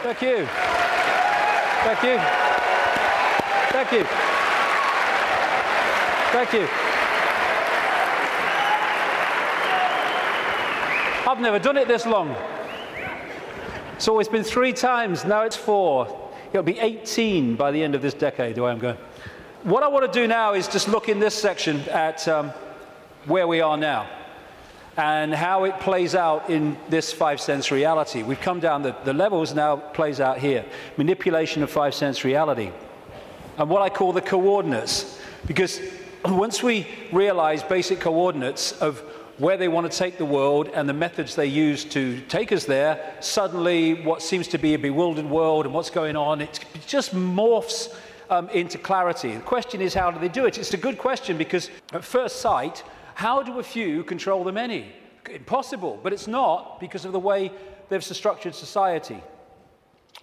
Thank you. Thank you. Thank you. Thank you. I've never done it this long. It's always been 3 times, now it's 4. It'll be 18 by the end of this decade, the way I'm going. What I want to do now is just look in this section at where we are now and how it plays out in this 5-sense reality. We've come down the levels, now plays out here. Manipulation of 5-sense reality. And what I call the coordinates, because once we realize basic coordinates of where they want to take the world and the methods they use to take us there, suddenly what seems to be a bewildered world and what's going on, it just morphs into clarity. The question is, how do they do it? It's a good question because at first sight, how do a few control the many? Impossible, but it's not because of the way they've structured society.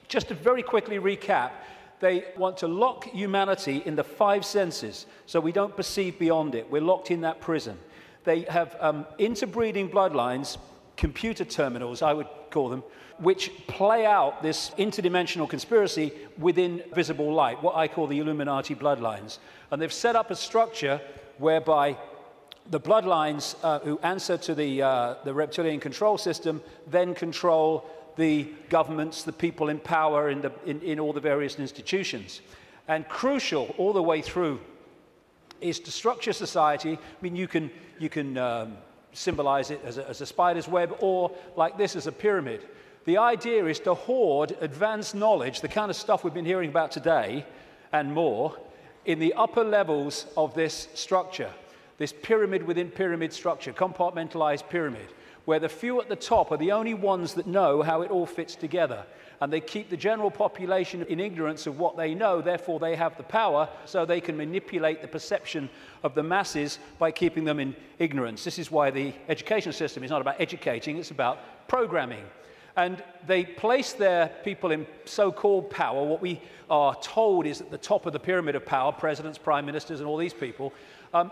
Just to very quickly recap, they want to lock humanity in the 5 senses so we don't perceive beyond it. We're locked in that prison. They have interbreeding bloodlines, computer terminals, I would call them, which play out this interdimensional conspiracy within visible light, what I call the Illuminati bloodlines. And they've set up a structure whereby the bloodlines who answer to the reptilian control system then control the governments, the people in power in all the various institutions. And crucial all the way through is to structure society. I mean, you can symbolize it as a spider's web or like this as a pyramid. The idea is to hoard advanced knowledge, the kind of stuff we've been hearing about today and more, in the upper levels of this structure, this pyramid within pyramid structure, compartmentalized pyramid, where the few at the top are the only ones that know how it all fits together. And they keep the general population in ignorance of what they know, therefore they have the power, so they can manipulate the perception of the masses by keeping them in ignorance. This is why the education system is not about educating, it's about programming. And they place their people in so-called power. What we are told is at the top of the pyramid of power, presidents, prime ministers, and all these people,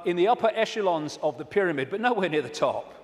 in the upper echelons of the pyramid, but nowhere near the top.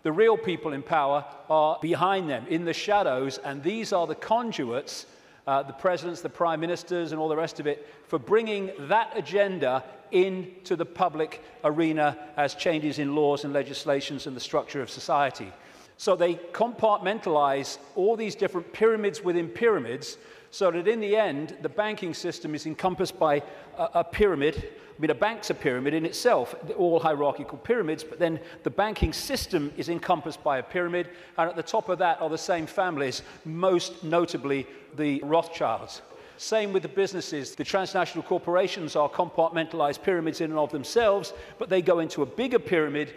The real people in power are behind them, in the shadows, and these are the conduits, the presidents, the prime ministers, and all the rest of it, for bringing that agenda into the public arena as changes in laws and legislations and the structure of society. So they compartmentalize all these different pyramids within pyramids so that in the end, the banking system is encompassed by a pyramid. I mean, a bank's a pyramid in itself, all hierarchical pyramids, but then the banking system is encompassed by a pyramid, and at the top of that are the same families, most notably the Rothschilds. Same with the businesses. The transnational corporations are compartmentalized pyramids in and of themselves, but they go into a bigger pyramid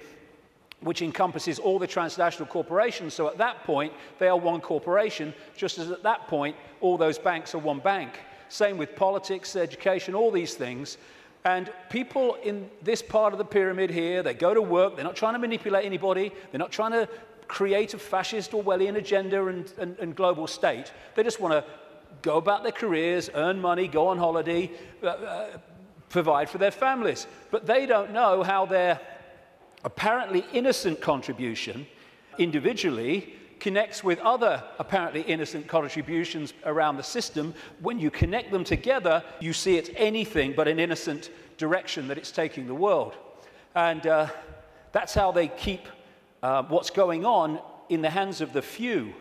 which encompasses all the transnational corporations. So at that point, they are one corporation, just as at that point, all those banks are one bank. Same with politics, education, all these things. And people in this part of the pyramid here, they go to work, they're not trying to manipulate anybody, they're not trying to create a fascist Orwellian agenda and global state. They just want to go about their careers, earn money, go on holiday, provide for their families. But they don't know how their apparently innocent contribution individually connects with other apparently innocent contributions around the system. When you connect them together, you see it's anything but an innocent direction that it's taking the world. And that's how they keep what's going on in the hands of the few.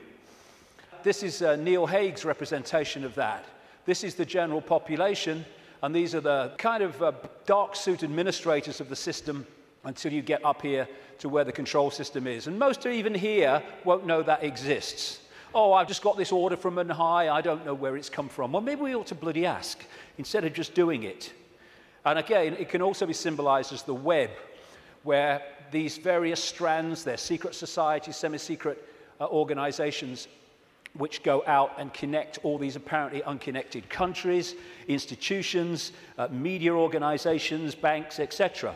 This is Neil Haig's representation of that. This is the general population, and these are the kind of dark-suit administrators of the system until you get up here to where the control system is. And most even here won't know that exists. Oh, I've just got this order from on high, I don't know where it's come from. Well, maybe we ought to bloody ask, instead of just doing it. And again, it can also be symbolized as the web, where these various strands, they're secret societies, semi-secret organizations, which go out and connect all these apparently unconnected countries, institutions, media organizations, banks, etc.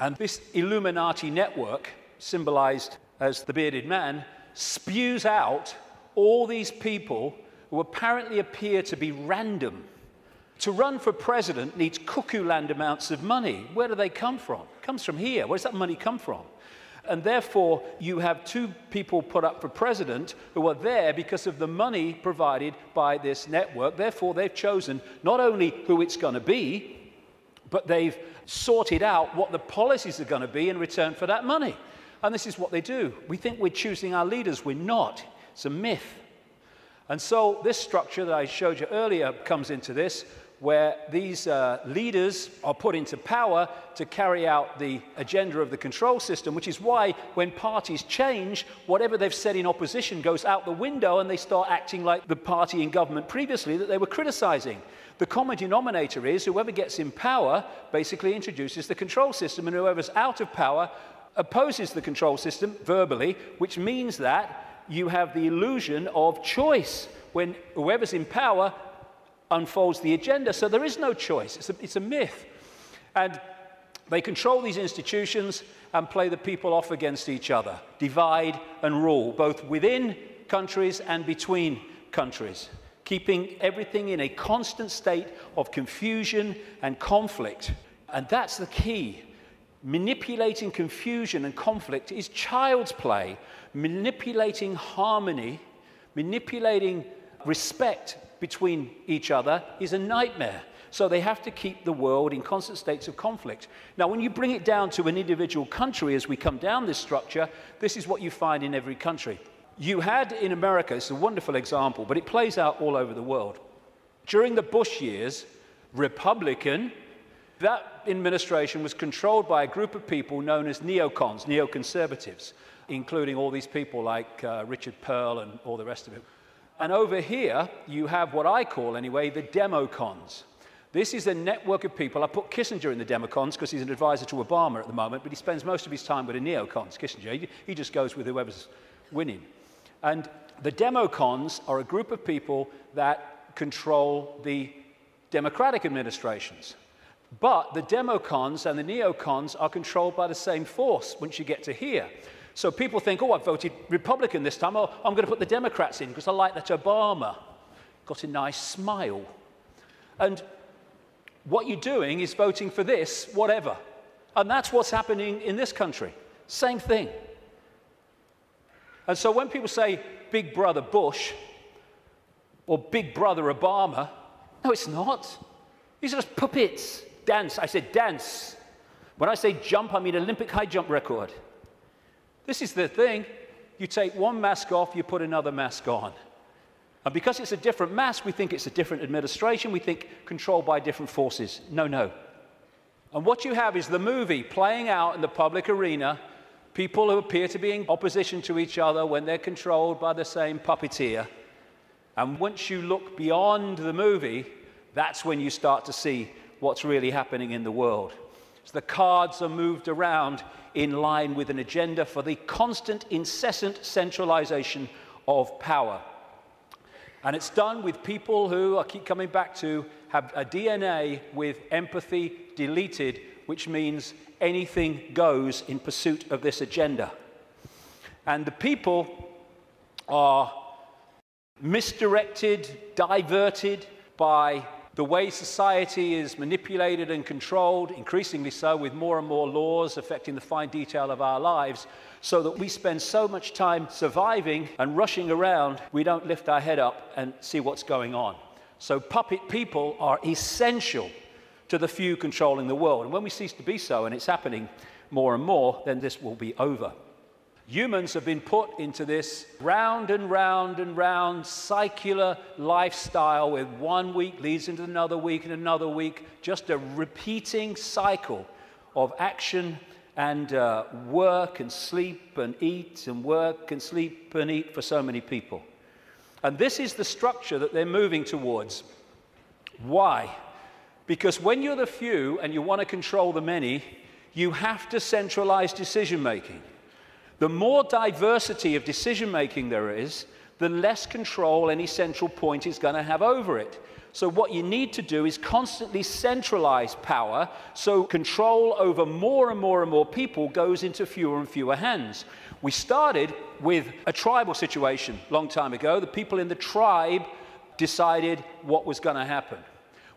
And this Illuminati network, symbolized as the bearded man, spews out all these people who apparently appear to be random. To run for president needs cuckoo land amounts of money. Where do they come from? It comes from here. Where does that money come from? And therefore, you have two people put up for president who are there because of the money provided by this network. Therefore, they've chosen not only who it's going to be, but they've sorted out what the policies are going to be in return for that money. And this is what they do. We think we're choosing our leaders. We're not. It's a myth. And so this structure that I showed you earlier comes into this, where these leaders are put into power to carry out the agenda of the control system, which is why when parties change, whatever they've said in opposition goes out the window and they start acting like the party in government previously that they were criticizing. The common denominator is whoever gets in power basically introduces the control system, and whoever's out of power opposes the control system verbally, which means that you have the illusion of choice when whoever's in power unfolds the agenda. So there is no choice. It's a myth. And they control these institutions and play the people off against each other, divide and rule, both within countries and between countries, keeping everything in a constant state of confusion and conflict. And that's the key. Manipulating confusion and conflict is child's play. Manipulating harmony, manipulating respect between each other is a nightmare. So they have to keep the world in constant states of conflict. Now, when you bring it down to an individual country, as we come down this structure, this is what you find in every country. You had in America, it's a wonderful example, but it plays out all over the world. During the Bush years, Republican, that administration was controlled by a group of people known as neocons, neoconservatives, including all these people like Richard Pearl and all the rest of it. And over here, you have what I call, anyway, the democons. This is a network of people. I put Kissinger in the democons because he's an advisor to Obama at the moment, but he spends most of his time with the neocons, Kissinger. He just goes with whoever's winning. And the democons are a group of people that control the democratic administrations. But the democons and the neocons are controlled by the same force once you get to here. So people think, oh, I voted Republican this time. Oh, I'm going to put the Democrats in because I like that Obama got a nice smile. And what you're doing is voting for this, whatever. And that's what's happening in this country. Same thing. And so when people say Big Brother Bush or Big Brother Obama, no, it's not. These are just puppets. Dance. I said dance. When I say jump, I mean Olympic high jump record. This is the thing. You take one mask off, you put another mask on. And because it's a different mask, we think it's a different administration. We think controlled by different forces. No, no. And what you have is the movie playing out in the public arena, people who appear to be in opposition to each other when they're controlled by the same puppeteer. And once you look beyond the movie, that's when you start to see what's really happening in the world. So the cards are moved around in line with an agenda for the constant, incessant centralization of power. And it's done with people who, I keep coming back to, have a DNA with empathy deleted, which means anything goes in pursuit of this agenda. And the people are misdirected, diverted by the way society is manipulated and controlled, increasingly so with more and more laws affecting the fine detail of our lives, so that we spend so much time surviving and rushing around, we don't lift our head up and see what's going on. So puppet people are essential to the few controlling the world. And when we cease to be so, and it's happening more and more, then this will be over. Humans have been put into this round and round and round circular lifestyle where 1 week leads into another week and another week, just a repeating cycle of action and work and sleep and eat and work and sleep and eat for so many people. And this is the structure that they're moving towards. Why? Because when you're the few and you want to control the many, you have to centralize decision-making. The more diversity of decision-making there is, the less control any central point is going to have over it. So what you need to do is constantly centralize power, so control over more and more and more people goes into fewer and fewer hands. We started with a tribal situation a long time ago. The people in the tribe decided what was going to happen.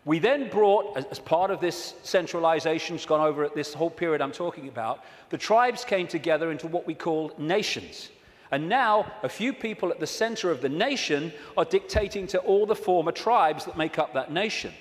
We then brought, as part of this centralization, it's gone over at this whole period I'm talking about, the tribes came together into what we call nations. And now, a few people at the center of the nation are dictating to all the former tribes that make up that nation.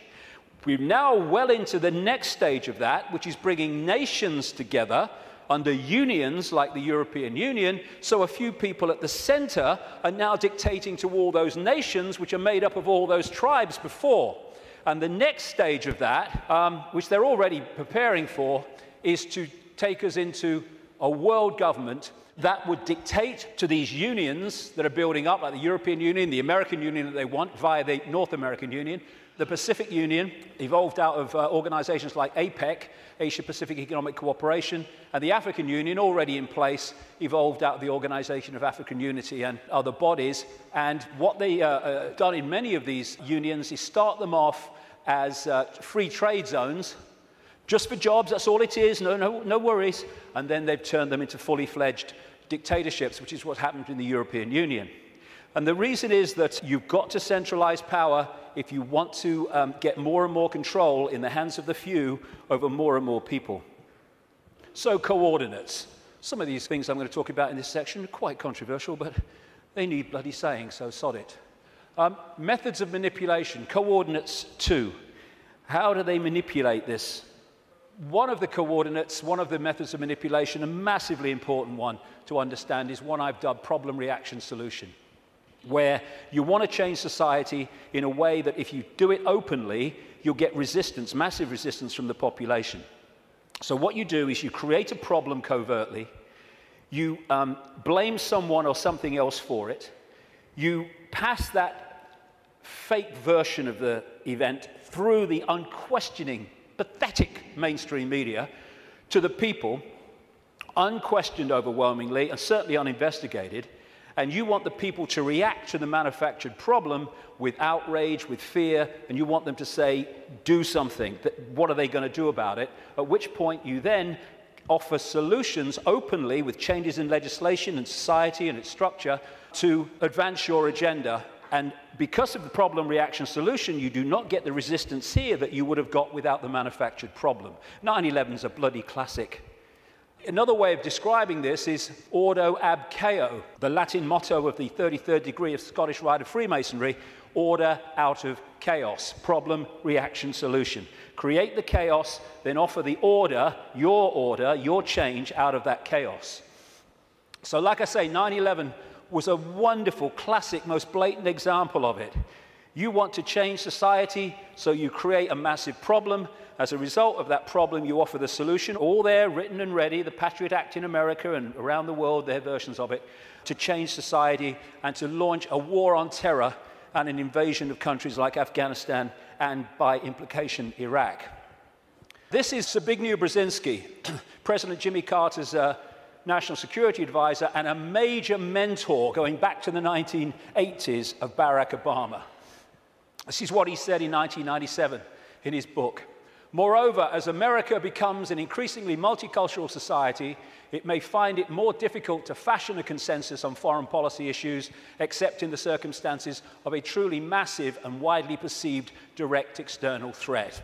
We're now well into the next stage of that, which is bringing nations together under unions like the European Union, so a few people at the center are now dictating to all those nations which are made up of all those tribes before. And the next stage of that, which they're already preparing for, is to take us into a world government that would dictate to these unions that are building up, like the European Union, the American Union that they want via the North American Union, the Pacific Union, evolved out of organizations like APEC, Asia-Pacific Economic Cooperation, and the African Union, already in place, evolved out of the Organization of African Unity and other bodies. And what they done in many of these unions is start them off as free trade zones, just for jobs, that's all it is, no worries. And then they've turned them into fully fledged dictatorships, which is what happened in the European Union. And the reason is that you've got to centralize power if you want to get more and more control in the hands of the few over more and more people. So coordinates. Some of these things I'm going to talk about in this section are quite controversial, but they need bloody saying, so sod it. Methods of manipulation. Coordinates 2. How do they manipulate this? One of the coordinates, one of the methods of manipulation, a massively important one to understand, is one I've dubbed problem, reaction, solution, where you want to change society in a way that if you do it openly, you'll get resistance, massive resistance from the population. So what you do is you create a problem covertly, you blame someone or something else for it, you pass that fake version of the event through the unquestioning, pathetic mainstream media to the people, unquestioned overwhelmingly and certainly uninvestigated, and you want the people to react to the manufactured problem with outrage, with fear, and you want them to say, do something. What are they going to do about it? At which point you then offer solutions openly with changes in legislation and society and its structure to advance your agenda. And because of the problem, reaction, solution, you do not get the resistance here that you would have got without the manufactured problem. 9/11 is a bloody classic. Another way of describing this is ordo ab chaos, the Latin motto of the 33rd degree of Scottish Rite of Freemasonry: order out of chaos. Problem, reaction, solution. Create the chaos, then offer the order, your change out of that chaos. So like I say, 9/11 was a wonderful, classic, most blatant example of it. You want to change society, so you create a massive problem. As a result of that problem, you offer the solution, all there, written and ready, the Patriot Act in America and around the world, their versions of it, to change society and to launch a war on terror and an invasion of countries like Afghanistan and, by implication, Iraq. This is Zbigniew Brzezinski, President Jimmy Carter's national security advisor and a major mentor going back to the 1980s of Barack Obama. This is what he said in 1997 in his book. Moreover, as America becomes an increasingly multicultural society, it may find it more difficult to fashion a consensus on foreign policy issues, except in the circumstances of a truly massive and widely perceived direct external threat.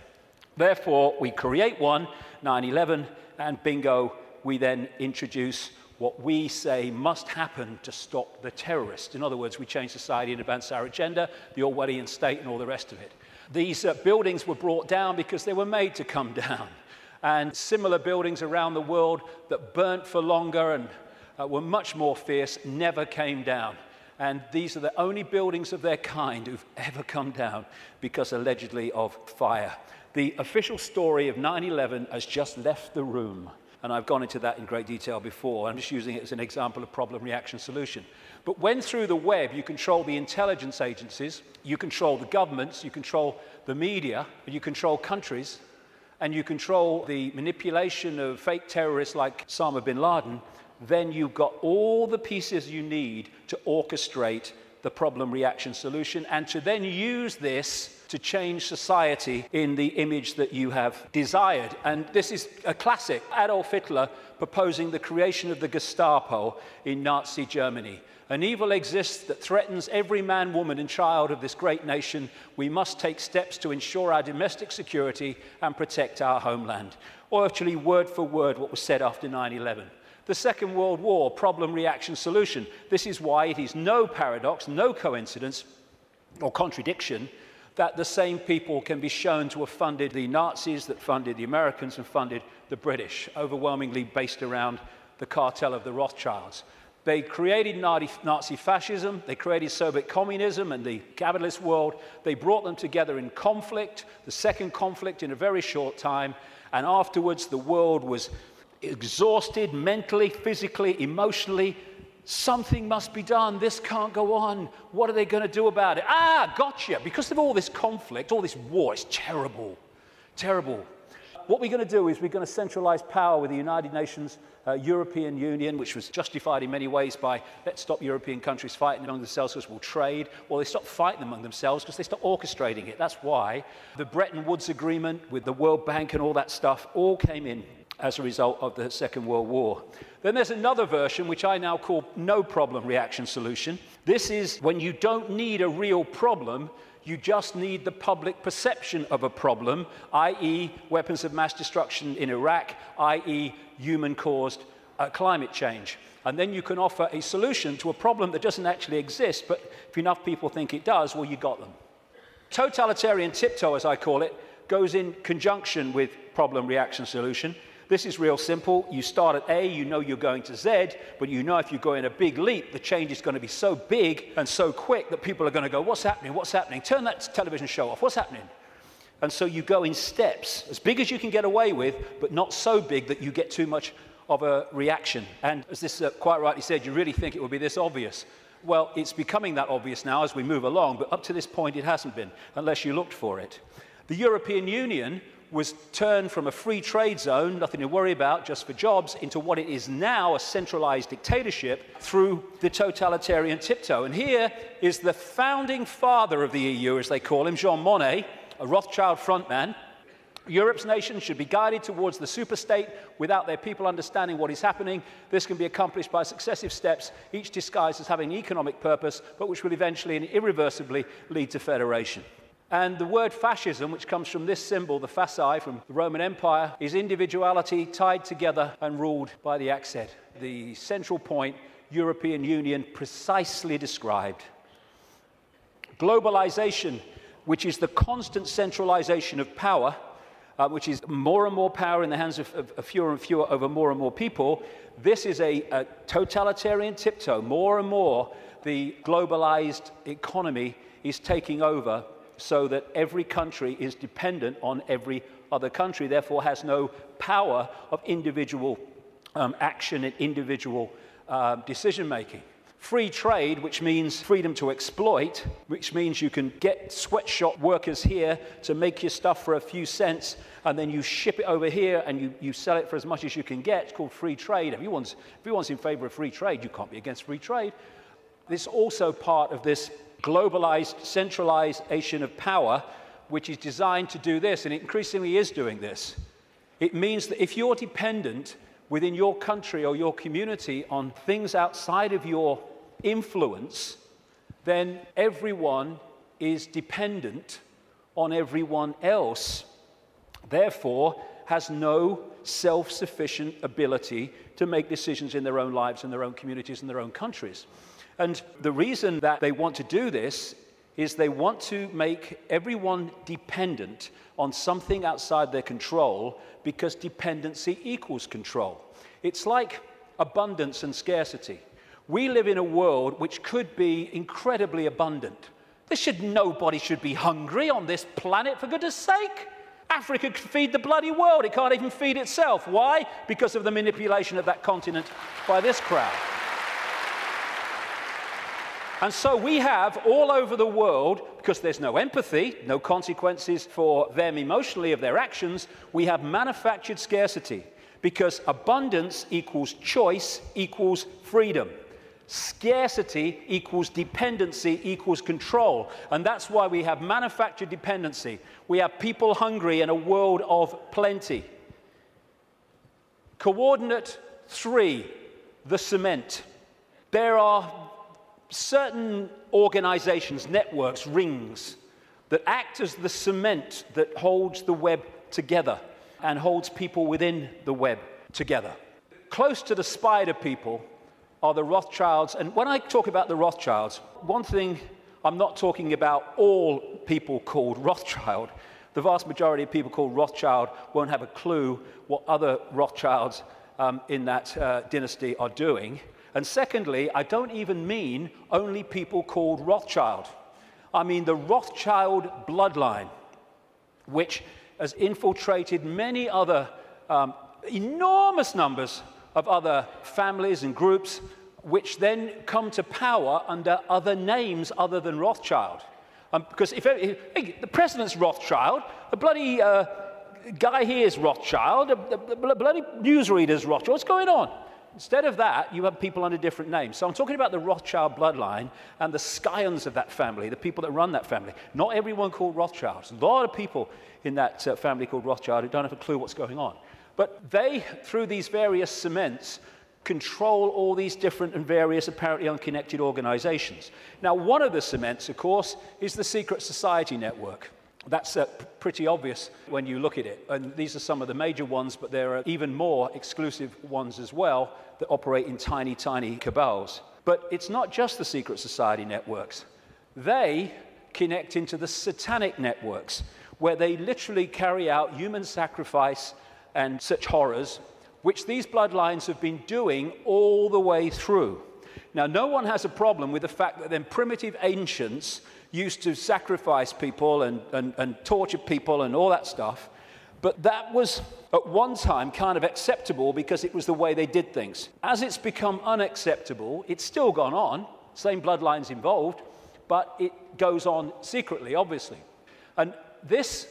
Therefore, we create one, 9/11, and bingo, we then introduce what we say must happen to stop the terrorists. In other words, we change society and advance our agenda, the Orwellian state and all the rest of it. These buildings were brought down because they were made to come down. And similar buildings around the world that burnt for longer and were much more fierce never came down. And these are the only buildings of their kind who've ever come down because allegedly of fire. The official story of 9/11 has just left the room. And I've gone into that in great detail before. I'm just using it as an example of problem, reaction, solution. But when through the web you control the intelligence agencies, you control the governments, you control the media, you control countries, and you control the manipulation of fake terrorists like Osama bin Laden, then you've got all the pieces you need to orchestrate the problem, reaction, solution, and to then use this to change society in the image that you have desired. And this is a classic. Adolf Hitler proposing the creation of the Gestapo in Nazi Germany. An evil exists that threatens every man, woman, and child of this great nation. We must take steps to ensure our domestic security and protect our homeland. Or actually, word for word, what was said after 9/11. The Second World War, problem, reaction, solution. This is why it is no paradox, no coincidence or contradiction that the same people can be shown to have funded the Nazis, that funded the Americans, and funded the British, overwhelmingly based around the cartel of the Rothschilds. They created Nazi fascism, they created Soviet communism and the capitalist world. They brought them together in conflict, the second conflict in a very short time, and afterwards the world was exhausted mentally, physically, emotionally. Something must be done. This can't go on. What are they going to do about it? Ah, gotcha. Because of all this conflict, all this war, it's terrible, terrible. What we're going to do is we're going to centralize power with the United Nations, European Union, which was justified in many ways by let's stop European countries fighting among themselves because we'll trade. Well, they stopped fighting among themselves because they stopped orchestrating it. That's why the Bretton Woods Agreement with the World Bank and all that stuff all came in as a result of the Second World War. Then there's another version, which I now call no problem reaction solution. This is when you don't need a real problem, you just need the public perception of a problem, i.e. weapons of mass destruction in Iraq, i.e. human-caused climate change. And then you can offer a solution to a problem that doesn't actually exist, but if enough people think it does, well, you got them. Totalitarian tiptoe, as I call it, goes in conjunction with problem reaction solution. This is real simple. You start at A, you know you're going to Z, but you know if you go in a big leap, the change is going to be so big and so quick that people are going to go, what's happening? What's happening? Turn that television show off. What's happening? And so you go in steps, as big as you can get away with, but not so big that you get too much of a reaction. And as this quite rightly said, you really think it would be this obvious. Well, it's becoming that obvious now as we move along, but up to this point it hasn't been, unless you looked for it. The European Union was turned from a free trade zone, nothing to worry about, just for jobs, into what it is now, a centralized dictatorship through the totalitarian tiptoe. And here is the founding father of the EU, as they call him, Jean Monnet, a Rothschild frontman. Europe's nations should be guided towards the superstate without their people understanding what is happening. This can be accomplished by successive steps, each disguised as having an economic purpose, but which will eventually and irreversibly lead to federation. And the word fascism, which comes from this symbol, the fasci from the Roman Empire, is individuality tied together and ruled by the accent. The central point, European Union, precisely described. Globalization, which is the constant centralization of power, which is more and more power in the hands of fewer and fewer over more and more people. This is a totalitarian tiptoe. More and more, the globalized economy is taking over, so that every country is dependent on every other country, therefore has no power of individual action and individual decision-making. Free trade, which means freedom to exploit, which means you can get sweatshop workers here to make your stuff for a few cents, and then you ship it over here and you sell it for as much as you can get. It's called free trade. Everyone's in favor of free trade. You can't be against free trade. This is also part of this globalized centralization of power, which is designed to do this, and it increasingly is doing this. It means that if you're dependent within your country or your community on things outside of your influence, then everyone is dependent on everyone else, therefore has no self-sufficient ability to make decisions in their own lives and their own communities and their own countries. And the reason that they want to do this is they want to make everyone dependent on something outside their control, because dependency equals control. It's like abundance and scarcity. We live in a world which could be incredibly abundant. Nobody should be hungry on this planet, for goodness sake. Africa could feed the bloody world. It can't even feed itself. Why? Because of the manipulation of that continent by this crowd. And so we have all over the world, because there's no empathy, no consequences for them emotionally of their actions, we have manufactured scarcity, because abundance equals choice equals freedom. Scarcity equals dependency equals control. And that's why we have manufactured dependency. We have people hungry in a world of plenty. Coordinate 3, the cement. There are certain organizations, networks, rings that act as the cement that holds the web together and holds people within the web together. Close to the spider people are the Rothschilds. And when I talk about the Rothschilds, one thing, I'm not talking about all people called Rothschild. The vast majority of people called Rothschild won't have a clue what other Rothschilds in that dynasty are doing. And secondly, I don't even mean only people called Rothschild. I mean the Rothschild bloodline, which has infiltrated many other enormous numbers of other families and groups, which then come to power under other names other than Rothschild. Because if the president's Rothschild, the bloody guy here is Rothschild, the bloody newsreader's Rothschild, what's going on? Instead of that, you have people under different names. So I'm talking about the Rothschild bloodline and the scions of that family, the people that run that family. Not everyone called Rothschild. There's a lot of people in that family called Rothschild who don't have a clue what's going on. But they, through these various cements, control all these different and various apparently unconnected organizations. Now, one of the cements, of course, is the secret society network. That's pretty obvious when you look at it. And these are some of the major ones, but there are even more exclusive ones as well that operate in tiny, tiny cabals. But it's not just the secret society networks. They connect into the satanic networks, where they literally carry out human sacrifice and such horrors, which these bloodlines have been doing all the way through. Now, no one has a problem with the fact that then primitive ancients used to sacrifice people and torture people and all that stuff, but that was at one time kind of acceptable because it was the way they did things. As it's become unacceptable, it's still gone on, same bloodlines involved, but it goes on secretly, obviously. And this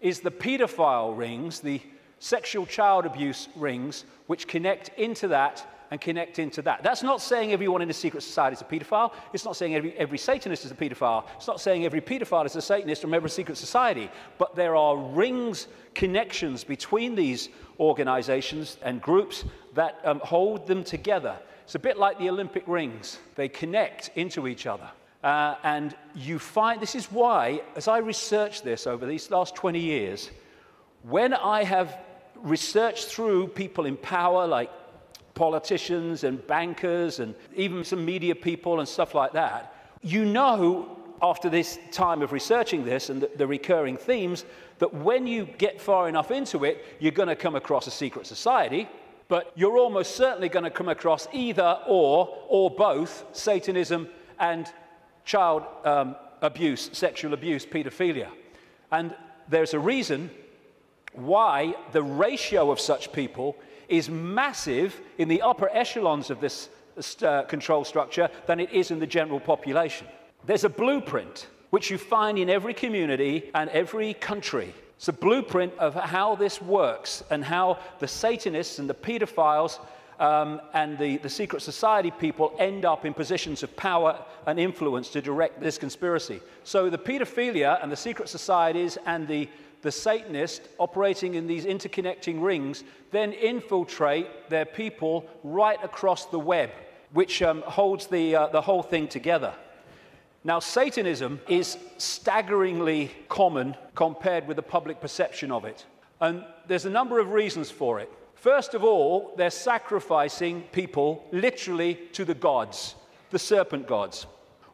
is the pedophile rings, the sexual child abuse rings, which connect into that and connect into that. That's not saying everyone in the secret society is a pedophile. It's not saying every Satanist is a pedophile. It's not saying every pedophile is a Satanist from every secret society. But there are rings, connections between these organizations and groups that hold them together. It's a bit like the Olympic rings. They connect into each other. And you find, this is why, as I researched this over these last 20 years, when I have researched through people in power like politicians and bankers and even some media people and stuff like that, you know, after this time of researching this and the recurring themes, that when you get far enough into it, you're going to come across a secret society, but you're almost certainly going to come across either or both Satanism and child abuse, sexual abuse, pedophilia. And there's a reason why the ratio of such people is massive in the upper echelons of this control structure than it is in the general population. There's a blueprint which you find in every community and every country. It's a blueprint of how this works and how the Satanists and the pedophiles and the secret society people end up in positions of power and influence to direct this conspiracy. So the pedophilia and the secret societies and the Satanists operating in these interconnecting rings then infiltrate their people right across the web, which holds the whole thing together. Now, Satanism is staggeringly common compared with the public perception of it. And there's a number of reasons for it. First of all, they're sacrificing people literally to the gods, the serpent gods.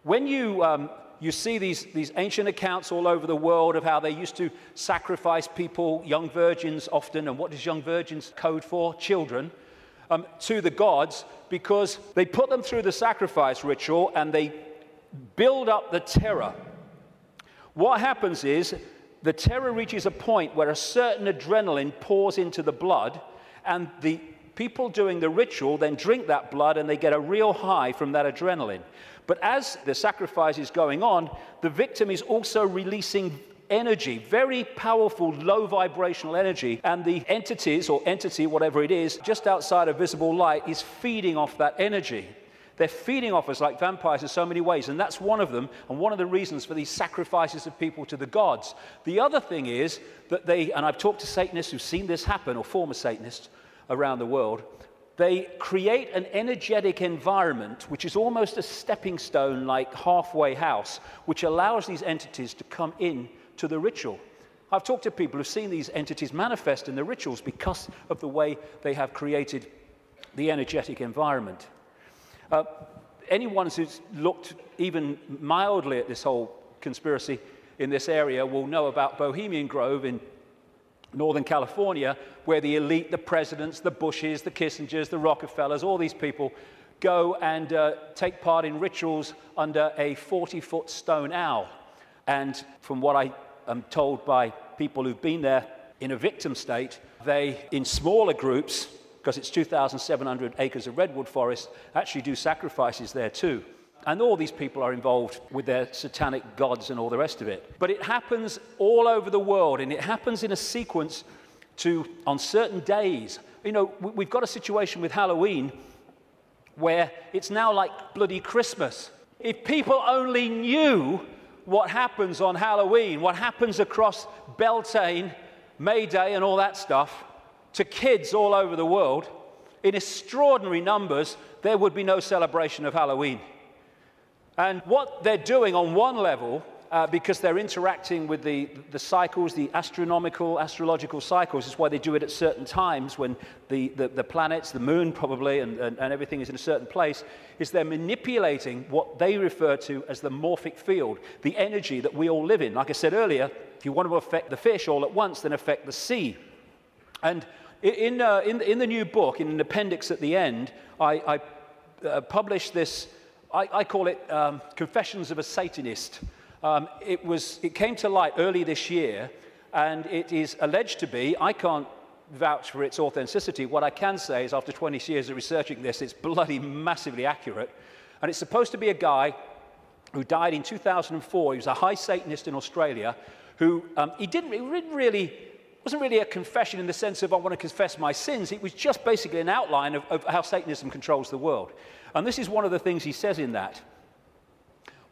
When you see these ancient accounts all over the world of how they used to sacrifice people, young virgins often, and what does young virgins code for? Children, to the gods, because they put them through the sacrifice ritual and they build up the terror. What happens is the terror reaches a point where a certain adrenaline pours into the blood, and the people doing the ritual then drink that blood and they get a real high from that adrenaline. But as the sacrifice is going on, the victim is also releasing energy, very powerful, low vibrational energy, and the entities, or entity, whatever it is, just outside of visible light is feeding off that energy. They're feeding off us like vampires in so many ways, and that's one of them, and one of the reasons for these sacrifices of people to the gods. The other thing is that and I've talked to Satanists who've seen this happen, or former Satanists around the world, They create an energetic environment, which is almost a stepping stone, like halfway house, which allows these entities to come in to the ritual. I've talked to people who've seen these entities manifest in the rituals because of the way they have created the energetic environment. Anyone who's looked even mildly at this whole conspiracy in this area will know about Bohemian Grove in Northern California, where the elite, the presidents, the Bushes, the Kissingers, the Rockefellers, all these people go and take part in rituals under a 40-foot stone owl. And from what I am told by people who've been there in a victim state, they, in smaller groups, because it's 2,700 acres of redwood forest, actually do sacrifices there too. And all these people are involved with their satanic gods and all the rest of it. But it happens all over the world, and it happens in a sequence on certain days. You know, we've got a situation with Halloween where it's now like bloody Christmas. If people only knew what happens on Halloween, what happens across Beltane, May Day, and all that stuff, to kids all over the world, in extraordinary numbers, there would be no celebration of Halloween. And what they're doing on one level, because they're interacting with the cycles, the astrological cycles, is why they do it at certain times when the planets, the moon probably, and everything is in a certain place, is they're manipulating what they refer to as the morphic field, the energy that we all live in. Like I said earlier, if you want to affect the fish all at once, then affect the sea. And in the new book, in an appendix at the end, I published this. I call it Confessions of a Satanist. It came to light early this year, and it is alleged to be, I can't vouch for its authenticity. What I can say is after 20 years of researching this, it's bloody massively accurate. And it's supposed to be a guy who died in 2004. He was a high Satanist in Australia who, wasn't really a confession in the sense of I want to confess my sins. It was just basically an outline of how Satanism controls the world. And this is one of the things he says in that.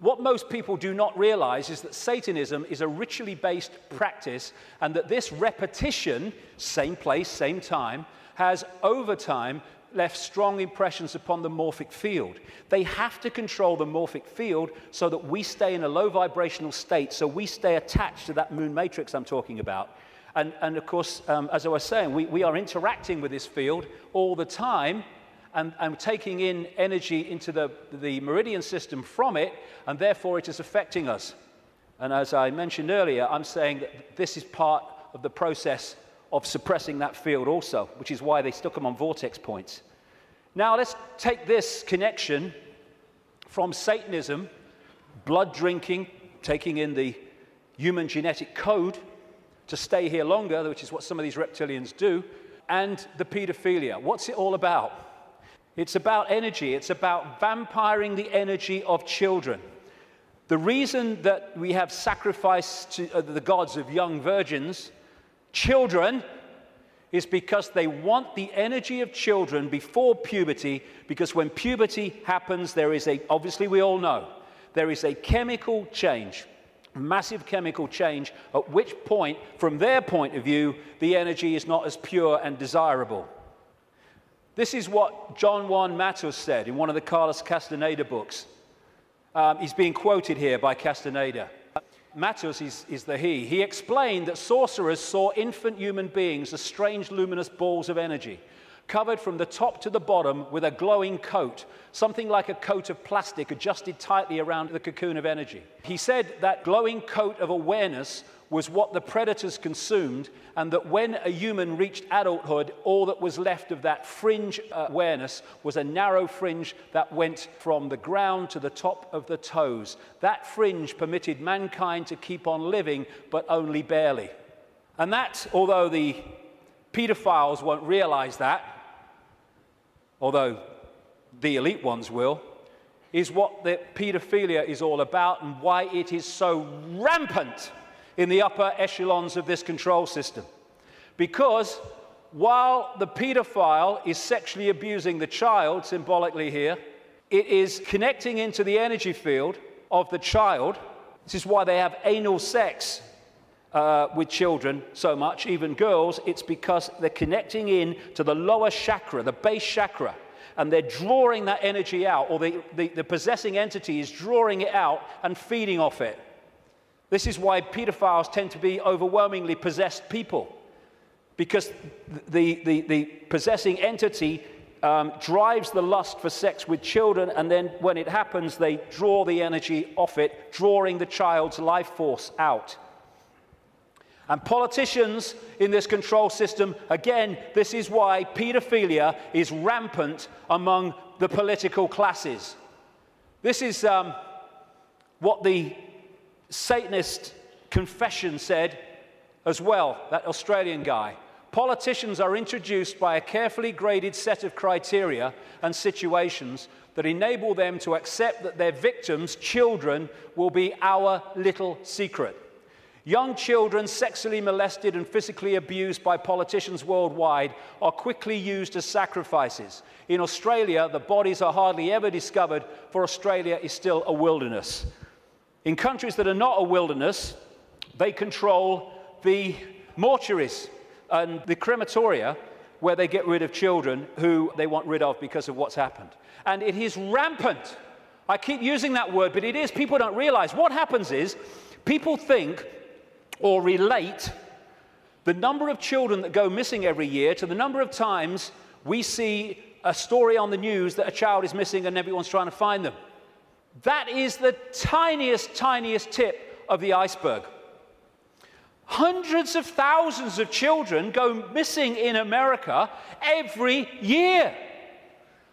What most people do not realize is that Satanism is a ritually based practice, and that this repetition, same place, same time, has over time left strong impressions upon the morphic field. They have to control the morphic field so that we stay in a low vibrational state, so we stay attached to that moon matrix I'm talking about. And of course, as I was saying, we are interacting with this field all the time, and taking in energy into the meridian system from it, and therefore it is affecting us. And as I mentioned earlier, I'm saying that this is part of the process of suppressing that field also, which is why they stuck them on vortex points. Now let's take this connection from Satanism, blood drinking, taking in the human genetic code to stay here longer, which is what some of these reptilians do, and the pedophilia. What's it all about? It's about energy. It's about vampiring the energy of children. The reason that we have sacrificed to the gods of young virgins, children, is because they want the energy of children before puberty, because when puberty happens, obviously we all know, there is a chemical change, massive chemical change, at which point, from their point of view, the energy is not as pure and desirable. This is what John Juan Matus said in one of the Carlos Castaneda books. He's being quoted here by Castaneda. Matus is the he. He explained that sorcerers saw infant human beings as strange luminous balls of energy, covered from the top to the bottom with a glowing coat, something like a coat of plastic adjusted tightly around the cocoon of energy. He said that glowing coat of awareness was what the predators consumed, and that when a human reached adulthood, all that was left of that fringe awareness was a narrow fringe that went from the ground to the top of the toes. That fringe permitted mankind to keep on living, but only barely. And that, although the pedophiles won't realize that, although the elite ones will, is what the pedophilia is all about, and why it is so rampant in the upper echelons of this control system. Because while the pedophile is sexually abusing the child, symbolically here, it is connecting into the energy field of the child. This is why they have anal sex with children so much, even girls, it's because they're connecting in to the lower chakra, the base chakra, and they're drawing that energy out, or the possessing entity is drawing it out and feeding off it. This is why pedophiles tend to be overwhelmingly possessed people, because the possessing entity drives the lust for sex with children, and then when it happens, they draw the energy off it, drawing the child's life force out. And politicians in this control system, again, this is why pedophilia is rampant among the political classes. This is what the Satanist confession said as well, that Australian guy. Politicians are introduced by a carefully graded set of criteria and situations that enable them to accept that their victims, children, will be our little secret. Young children sexually molested and physically abused by politicians worldwide are quickly used as sacrifices. In Australia, the bodies are hardly ever discovered, for Australia is still a wilderness. In countries that are not a wilderness, they control the mortuaries and the crematoria where they get rid of children who they want rid of because of what's happened. And it is rampant. I keep using that word, but it is. People don't realize. What happens is people think or relate the number of children that go missing every year to the number of times we see a story on the news that a child is missing and everyone's trying to find them. That is the tiniest, tiniest tip of the iceberg. Hundreds of thousands of children go missing in America every year.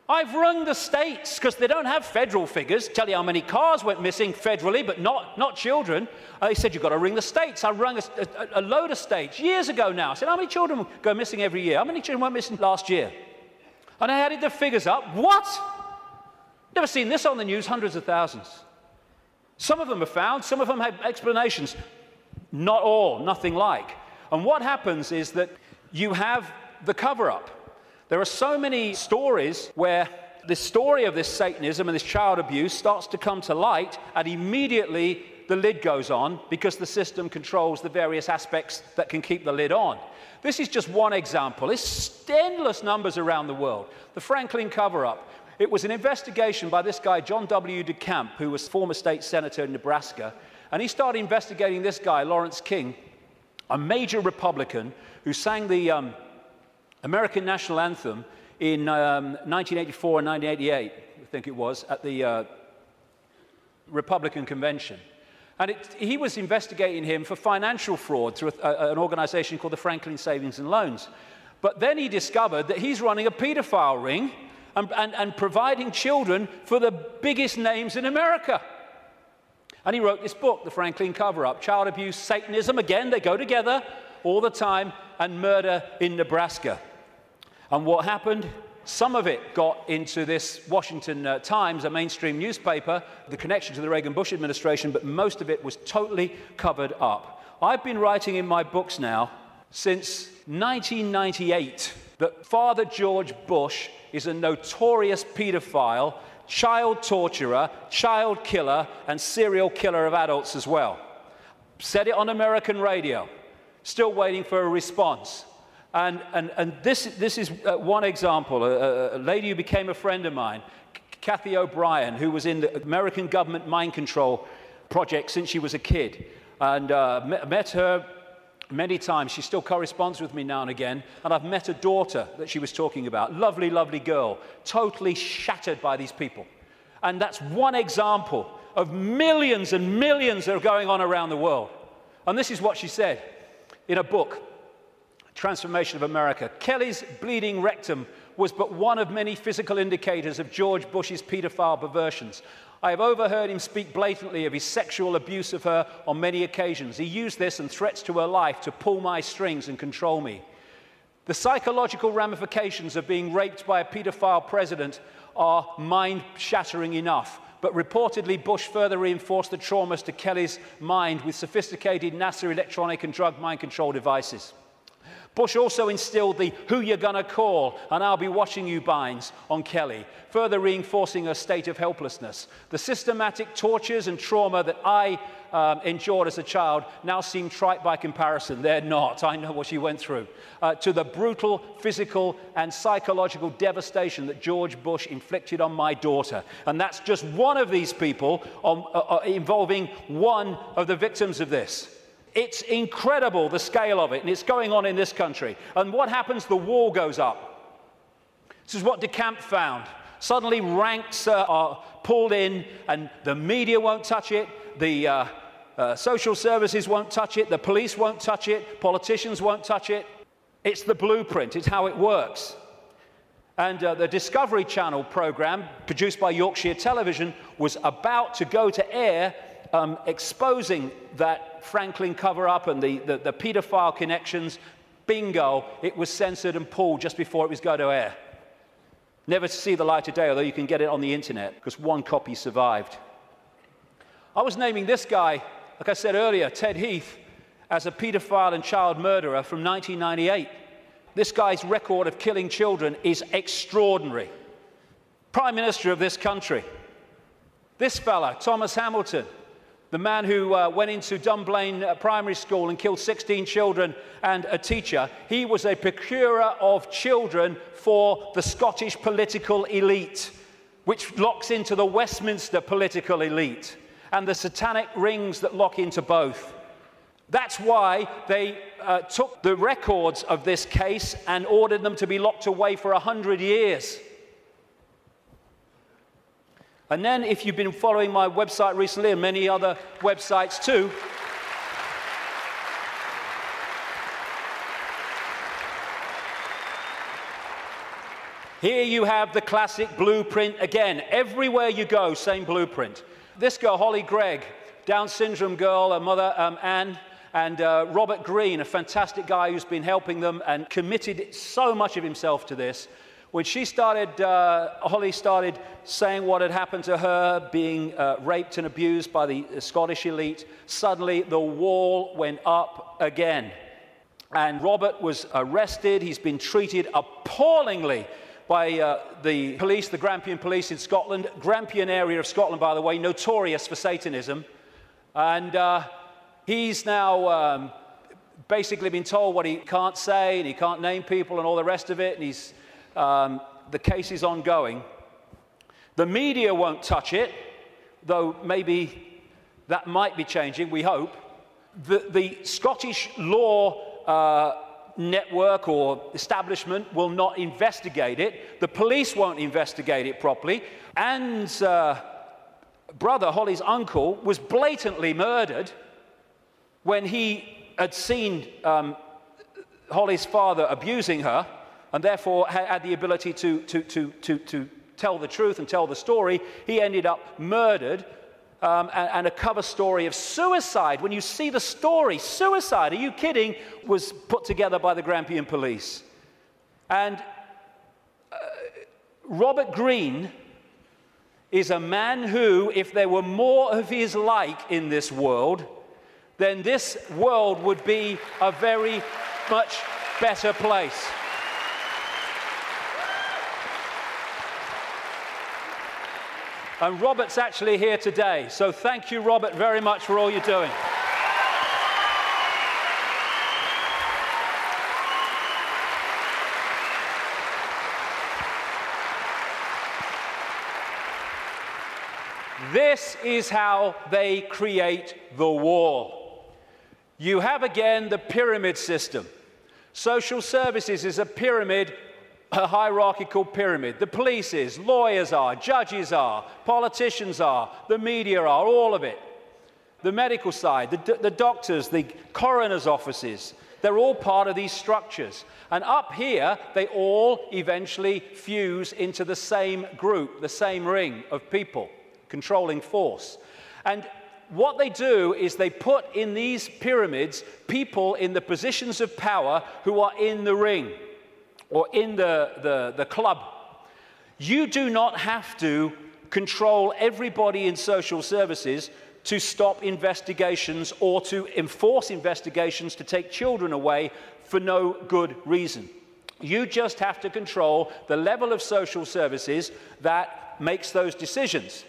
I've rung the states, because they don't have federal figures, tell you how many cars went missing federally, but not children. They said, you've got to ring the states. I rung a load of states years ago now. I said, how many children go missing every year? How many children went missing last year? And I added the figures up. What? Never seen this on the news, hundreds of thousands. Some of them are found, some of them have explanations. Not all, nothing like. And what happens is that you have the cover-up. There are so many stories where the story of this Satanism and this child abuse starts to come to light, and immediately the lid goes on because the system controls the various aspects that can keep the lid on. This is just one example. There's endless numbers around the world. The Franklin cover-up. It was an investigation by this guy, John W. DeCamp, who was former state senator in Nebraska, and he started investigating this guy, Lawrence King, a major Republican who sang the American national anthem in 1984 and 1988, I think it was, at the Republican convention. And he was investigating him for financial fraud through an organization called the Franklin Savings and Loans. But then he discovered that he's running a pedophile ring and providing children for the biggest names in America. And he wrote this book, The Franklin Cover-Up, Child Abuse, Satanism, again, they go together all the time, and murder in Nebraska. And what happened? Some of it got into this Washington Times, a mainstream newspaper, the connection to the Reagan-Bush administration, but most of it was totally covered up. I've been writing in my books now since 1998 that Father George Bush is a notorious pedophile, child torturer, child killer, and serial killer of adults as well. Said it on American radio. Still waiting for a response. And this is one example. A lady who became a friend of mine, Kathy O'Brien, who was in the American government mind control project since she was a kid. And met her many times. She still corresponds with me now and again. And I've met a daughter that she was talking about. Lovely, lovely girl. Totally shattered by these people. And that's one example of millions and millions that are going on around the world. And this is what she said in a book, Transformation of America. Kelly's bleeding rectum was but one of many physical indicators of George Bush's pedophile perversions. I have overheard him speak blatantly of his sexual abuse of her on many occasions. He used this and threats to her life to pull my strings and control me. The psychological ramifications of being raped by a pedophile president are mind-shattering enough, but reportedly Bush further reinforced the traumas to Kelly's mind with sophisticated NASA electronic and drug mind control devices. Bush also instilled the "who you're gonna call and I'll be watching you" binds on Kelly, further reinforcing her state of helplessness. The systematic tortures and trauma that I endured as a child now seem trite by comparison. They're not. I know what she went through. To the brutal physical and psychological devastation that George Bush inflicted on my daughter. And that's just one of these people involving one of the victims of this. It's incredible, the scale of it, and it's going on in this country. And what happens? The wall goes up. This is what DeCamp found. Suddenly ranks are pulled in, and the media won't touch it, the social services won't touch it, the police won't touch it, politicians won't touch it. It's the blueprint, it's how it works. And the Discovery Channel program, produced by Yorkshire Television, was about to go to air, exposing that Franklin cover-up and the paedophile connections. Bingo, it was censored and pulled just before it was going to air. Never to see the light of day, although you can get it on the internet, because one copy survived. I was naming this guy, like I said earlier, Ted Heath, as a paedophile and child murderer from 1998. This guy's record of killing children is extraordinary. Prime Minister of this country. This fella, Thomas Hamilton, the man who went into Dunblane Primary School and killed 16 children and a teacher, he was a procurer of children for the Scottish political elite, which locks into the Westminster political elite and the satanic rings that lock into both. That's why they took the records of this case and ordered them to be locked away for 100 years. And then, if you've been following my website recently, and many other websites too, here you have the classic blueprint again. Everywhere you go, same blueprint. This girl, Holly Gregg, Down syndrome girl, her mother, Anne, and Robert Greene, a fantastic guy who's been helping them and committed so much of himself to this. When she started, Holly started saying what had happened to her, being raped and abused by the Scottish elite, suddenly the wall went up again. And Robert was arrested. He's been treated appallingly by the police, the Grampian police in Scotland. Grampian area of Scotland, by the way, notorious for Satanism. And he's now basically been told what he can't say, and he can't name people and all the rest of it, and he's... the case is ongoing. The media won't touch it, though maybe that might be changing, we hope. The Scottish law network or establishment will not investigate it. The police won't investigate it properly. Anne's brother, Holly's uncle, was blatantly murdered when he had seen Holly's father abusing her, and therefore had the ability to tell the truth and tell the story. He ended up murdered, and a cover story of suicide. When you see the story, suicide, are you kidding, was put together by the Grampian police. And Robert Greene is a man who, if there were more of his like in this world, then this world would be a very much better place. And Robert's actually here today, so thank you, Robert, very much for all you're doing. This is how they create the wall. You have again the pyramid system. Social services is a pyramid, a hierarchical pyramid. The police is, lawyers are, judges are, politicians are, the media are, all of it. The medical side, the doctors, the coroner's offices, they're all part of these structures. And up here, they all eventually fuse into the same group, the same ring of people, controlling force. And what they do is they put in these pyramids people in the positions of power who are in the ring, or in the club. You do not have to control everybody in social services to stop investigations or to enforce investigations to take children away for no good reason. You just have to control the level of social services that makes those decisions.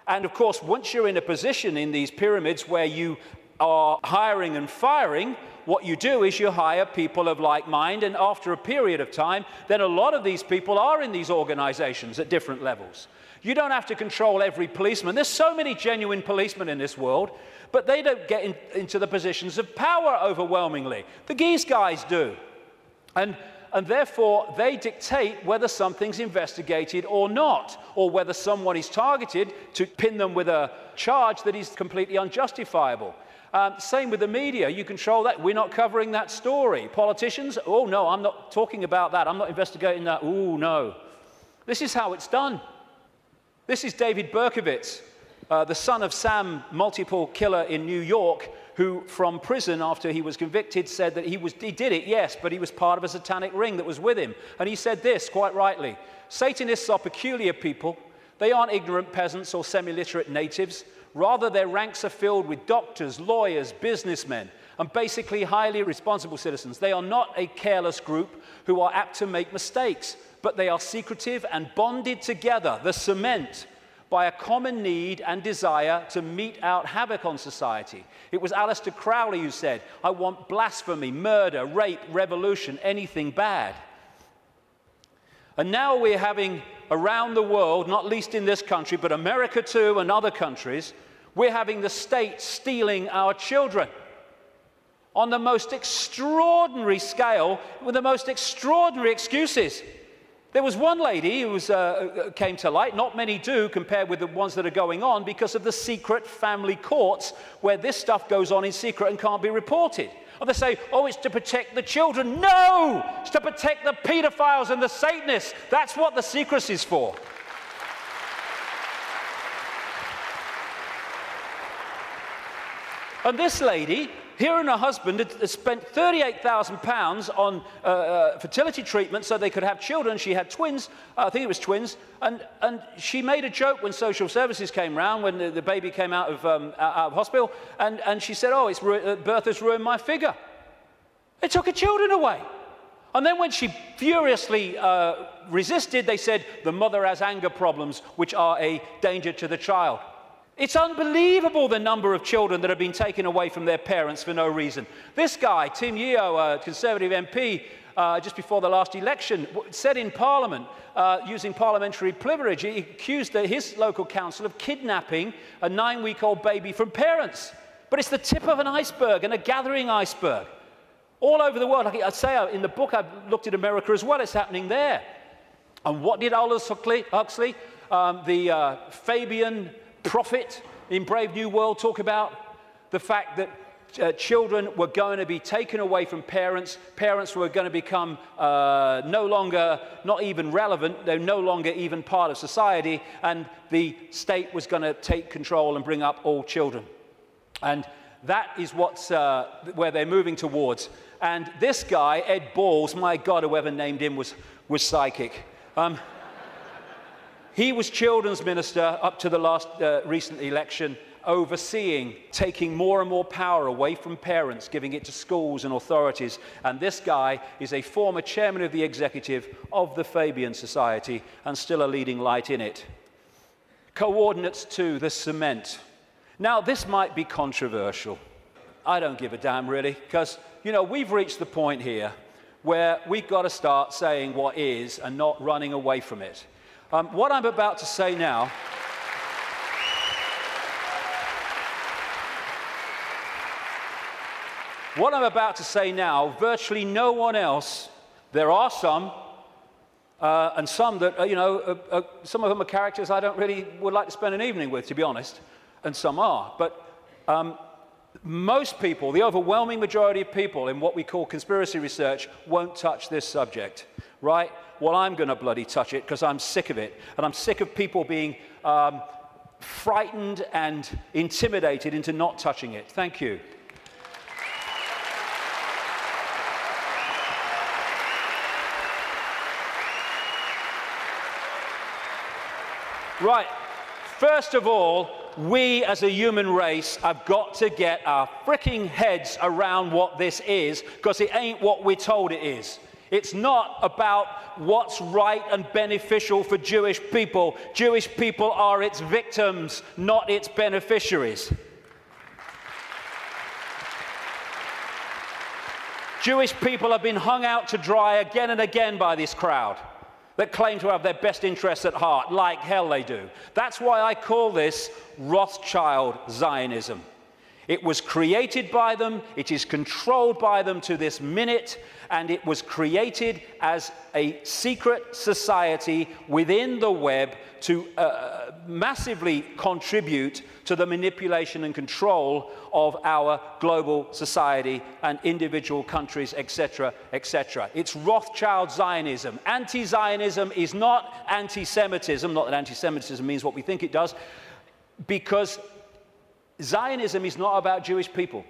And of course, once you're in a position in these pyramids where you are hiring and firing, what you do is you hire people of like mind, and after a period of time, then a lot of these people are in these organizations at different levels. You don't have to control every policeman. There's so many genuine policemen in this world, but they don't get into the positions of power overwhelmingly. The geese guys do. And therefore, they dictate whether something's investigated or not, or whether someone is targeted to pin them with a charge that is completely unjustifiable. Same with the media. You control that. We're not covering that story. Politicians, oh no, I'm not talking about that. I'm not investigating that. Oh no. This is how it's done. This is David Berkowitz, the son of Sam, multiple killer in New York, who from prison after he was convicted said that he did it, yes, but he was part of a satanic ring that was with him. And he said this, quite rightly: Satanists are peculiar people. They aren't ignorant peasants or semi-literate natives. Rather, their ranks are filled with doctors, lawyers, businessmen, and basically highly responsible citizens. They are not a careless group who are apt to make mistakes, but they are secretive and bonded together, the cement, by a common need and desire to mete out havoc on society. It was Aleister Crowley who said, "I want blasphemy, murder, rape, revolution, anything bad." And now we're having around the world, not least in this country, but America too and other countries, we're having the state stealing our children on the most extraordinary scale with the most extraordinary excuses. There was one lady who came to light, not many do compared with the ones that are going on, because of the secret family courts where this stuff goes on in secret and can't be reported. Or they say, oh, it's to protect the children. No! It's to protect the pedophiles and the Satanists. That's what the secrecy is for. And this lady, her and her husband had spent £38,000 on fertility treatment so they could have children. She had twins, I think it was twins, and she made a joke when social services came round, when the baby came out of hospital, and she said, oh, birth has ruined my figure. They took her children away. And then when she furiously resisted, they said, the mother has anger problems, which are a danger to the child. It's unbelievable the number of children that have been taken away from their parents for no reason. This guy, Tim Yeo, a Conservative MP, just before the last election, said in Parliament, using parliamentary privilege, he accused his local council of kidnapping a 9-week-old baby from parents. But it's the tip of an iceberg, and a gathering iceberg. All over the world, like I say in the book, I've looked at America as well, it's happening there. And what did Aldous Huxley, the Fabian prophet in Brave New World, talk about? The fact that children were going to be taken away from parents, parents were going to become no longer, not even relevant, they're no longer even part of society, and the state was going to take control and bring up all children. And that is where they're moving towards. And this guy, Ed Balls, my God, whoever named him was psychic. He was children's minister up to the last recent election, overseeing, taking more and more power away from parents, giving it to schools and authorities. And this guy is a former chairman of the executive of the Fabian Society and still a leading light in it. Coordinates to the cement. Now, this might be controversial. I don't give a damn, really, because, you know, we've reached the point here where we've got to start saying what is and not running away from it. What I'm about to say now virtually no one else, there are some, and some that, you know, some of them are characters I don't really would like to spend an evening with, to be honest, and some are. But most people, the overwhelming majority of people in what we call conspiracy research, won't touch this subject, right? Well, I'm going to bloody touch it because I'm sick of it. And I'm sick of people being frightened and intimidated into not touching it. Thank you. Right. First of all, we as a human race have got to get our freaking heads around what this is, because it ain't what we're told it is. It's not about what's right and beneficial for Jewish people. Jewish people are its victims, not its beneficiaries. Jewish people have been hung out to dry again and again by this crowd that claim to have their best interests at heart, like hell they do. That's why I call this Rothschild Zionism. It was created by them, it is controlled by them to this minute, and it was created as a secret society within the web to massively contribute to the manipulation and control of our global society and individual countries, etc., etc. It's Rothschild Zionism. Anti-Zionism is not anti-Semitism, not that anti-Semitism means what we think it does, because Zionism is not about Jewish people.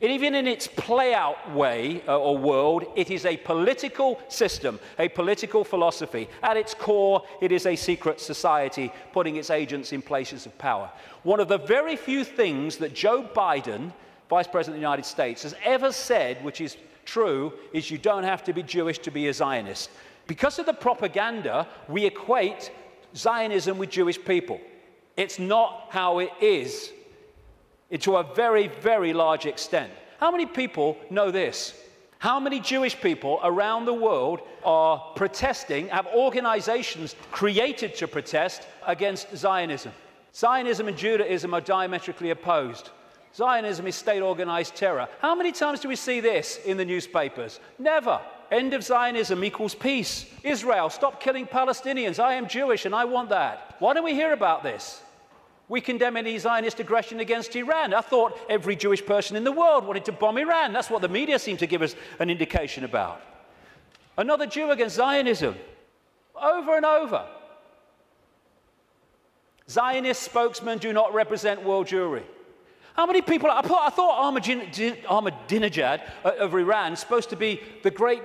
And even in its play-out way or world, it is a political system, a political philosophy. At its core, it is a secret society putting its agents in places of power. One of the very few things that Joe Biden, Vice President of the United States, has ever said, which is true, is you don't have to be Jewish to be a Zionist. Because of the propaganda, we equate Zionism with Jewish people. It's not how it is. To a very, very large extent. How many people know this? How many Jewish people around the world are protesting, have organizations created to protest against Zionism? Zionism and Judaism are diametrically opposed. Zionism is state-organized terror. How many times do we see this in the newspapers? Never. End of Zionism equals peace. Israel, stop killing Palestinians. I am Jewish and I want that. Why don't we hear about this? We condemn any Zionist aggression against Iran. I thought every Jewish person in the world wanted to bomb Iran. That's what the media seem to give us an indication about. Another Jew against Zionism. Over and over. Zionist spokesmen do not represent world Jewry. How many people... I thought Ahmadinejad of Iran is supposed to be the great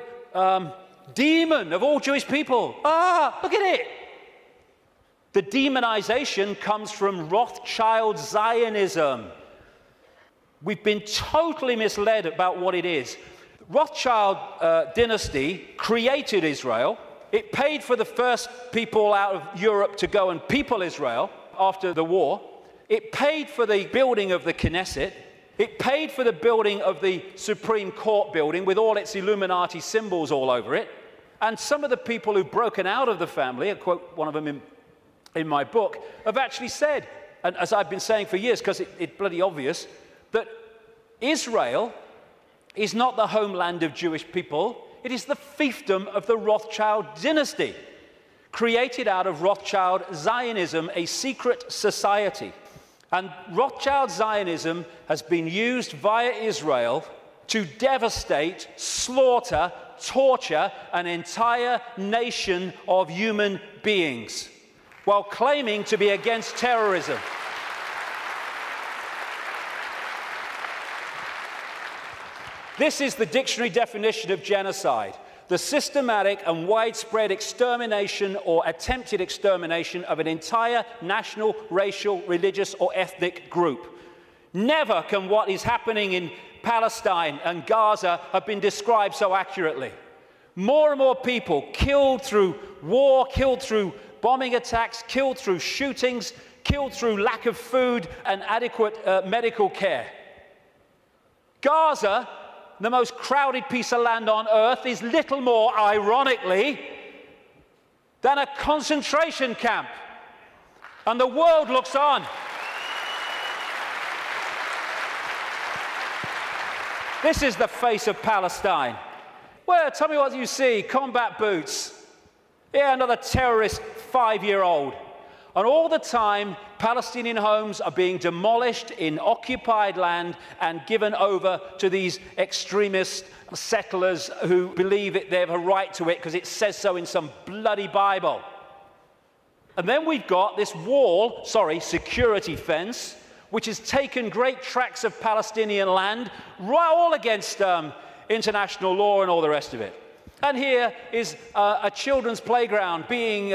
demon of all Jewish people. Look at it. The demonization comes from Rothschild Zionism. We've been totally misled about what it is. Rothschild dynasty created Israel. It paid for the first people out of Europe to go and people Israel after the war. It paid for the building of the Knesset. It paid for the building of the Supreme Court building with all its Illuminati symbols all over it. And some of the people who've broken out of the family, I quote one of them in my book, have actually said, and as I've been saying for years, because it's bloody obvious, that Israel is not the homeland of Jewish people, it is the fiefdom of the Rothschild dynasty, created out of Rothschild Zionism, a secret society. And Rothschild Zionism has been used via Israel to devastate, slaughter, torture an entire nation of human beings, while claiming to be against terrorism. This is the dictionary definition of genocide: the systematic and widespread extermination or attempted extermination of an entire national, racial, religious, or ethnic group. Never can what is happening in Palestine and Gaza have been described so accurately. More and more people killed through war, killed through bombing attacks, killed through shootings, killed through lack of food and adequate medical care. Gaza, the most crowded piece of land on earth, is little more, ironically, than a concentration camp. And the world looks on. This is the face of Palestine. Well, tell me what you see. Combat boots. Yeah, another terrorist 5-year-old. And all the time, Palestinian homes are being demolished in occupied land and given over to these extremist settlers who believe they have a right to it because it says so in some bloody Bible. And then we've got this security fence, which has taken great tracts of Palestinian land, all against international law and all the rest of it. And here is a children's playground being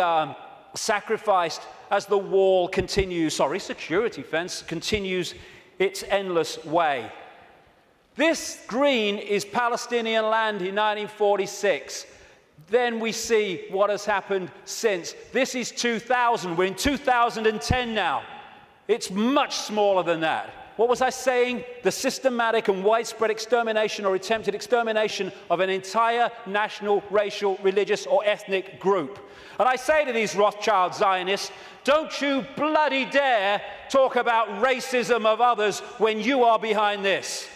sacrificed as the wall continues, security fence continues its endless way. This green is Palestinian land in 1946. Then we see what has happened since. This is 2000. We're in 2010 now. It's much smaller than that. What was I saying? The systematic and widespread extermination or attempted extermination of an entire national, racial, religious, or ethnic group. And I say to these Rothschild Zionists, don't you bloody dare talk about racism of others when you are behind this.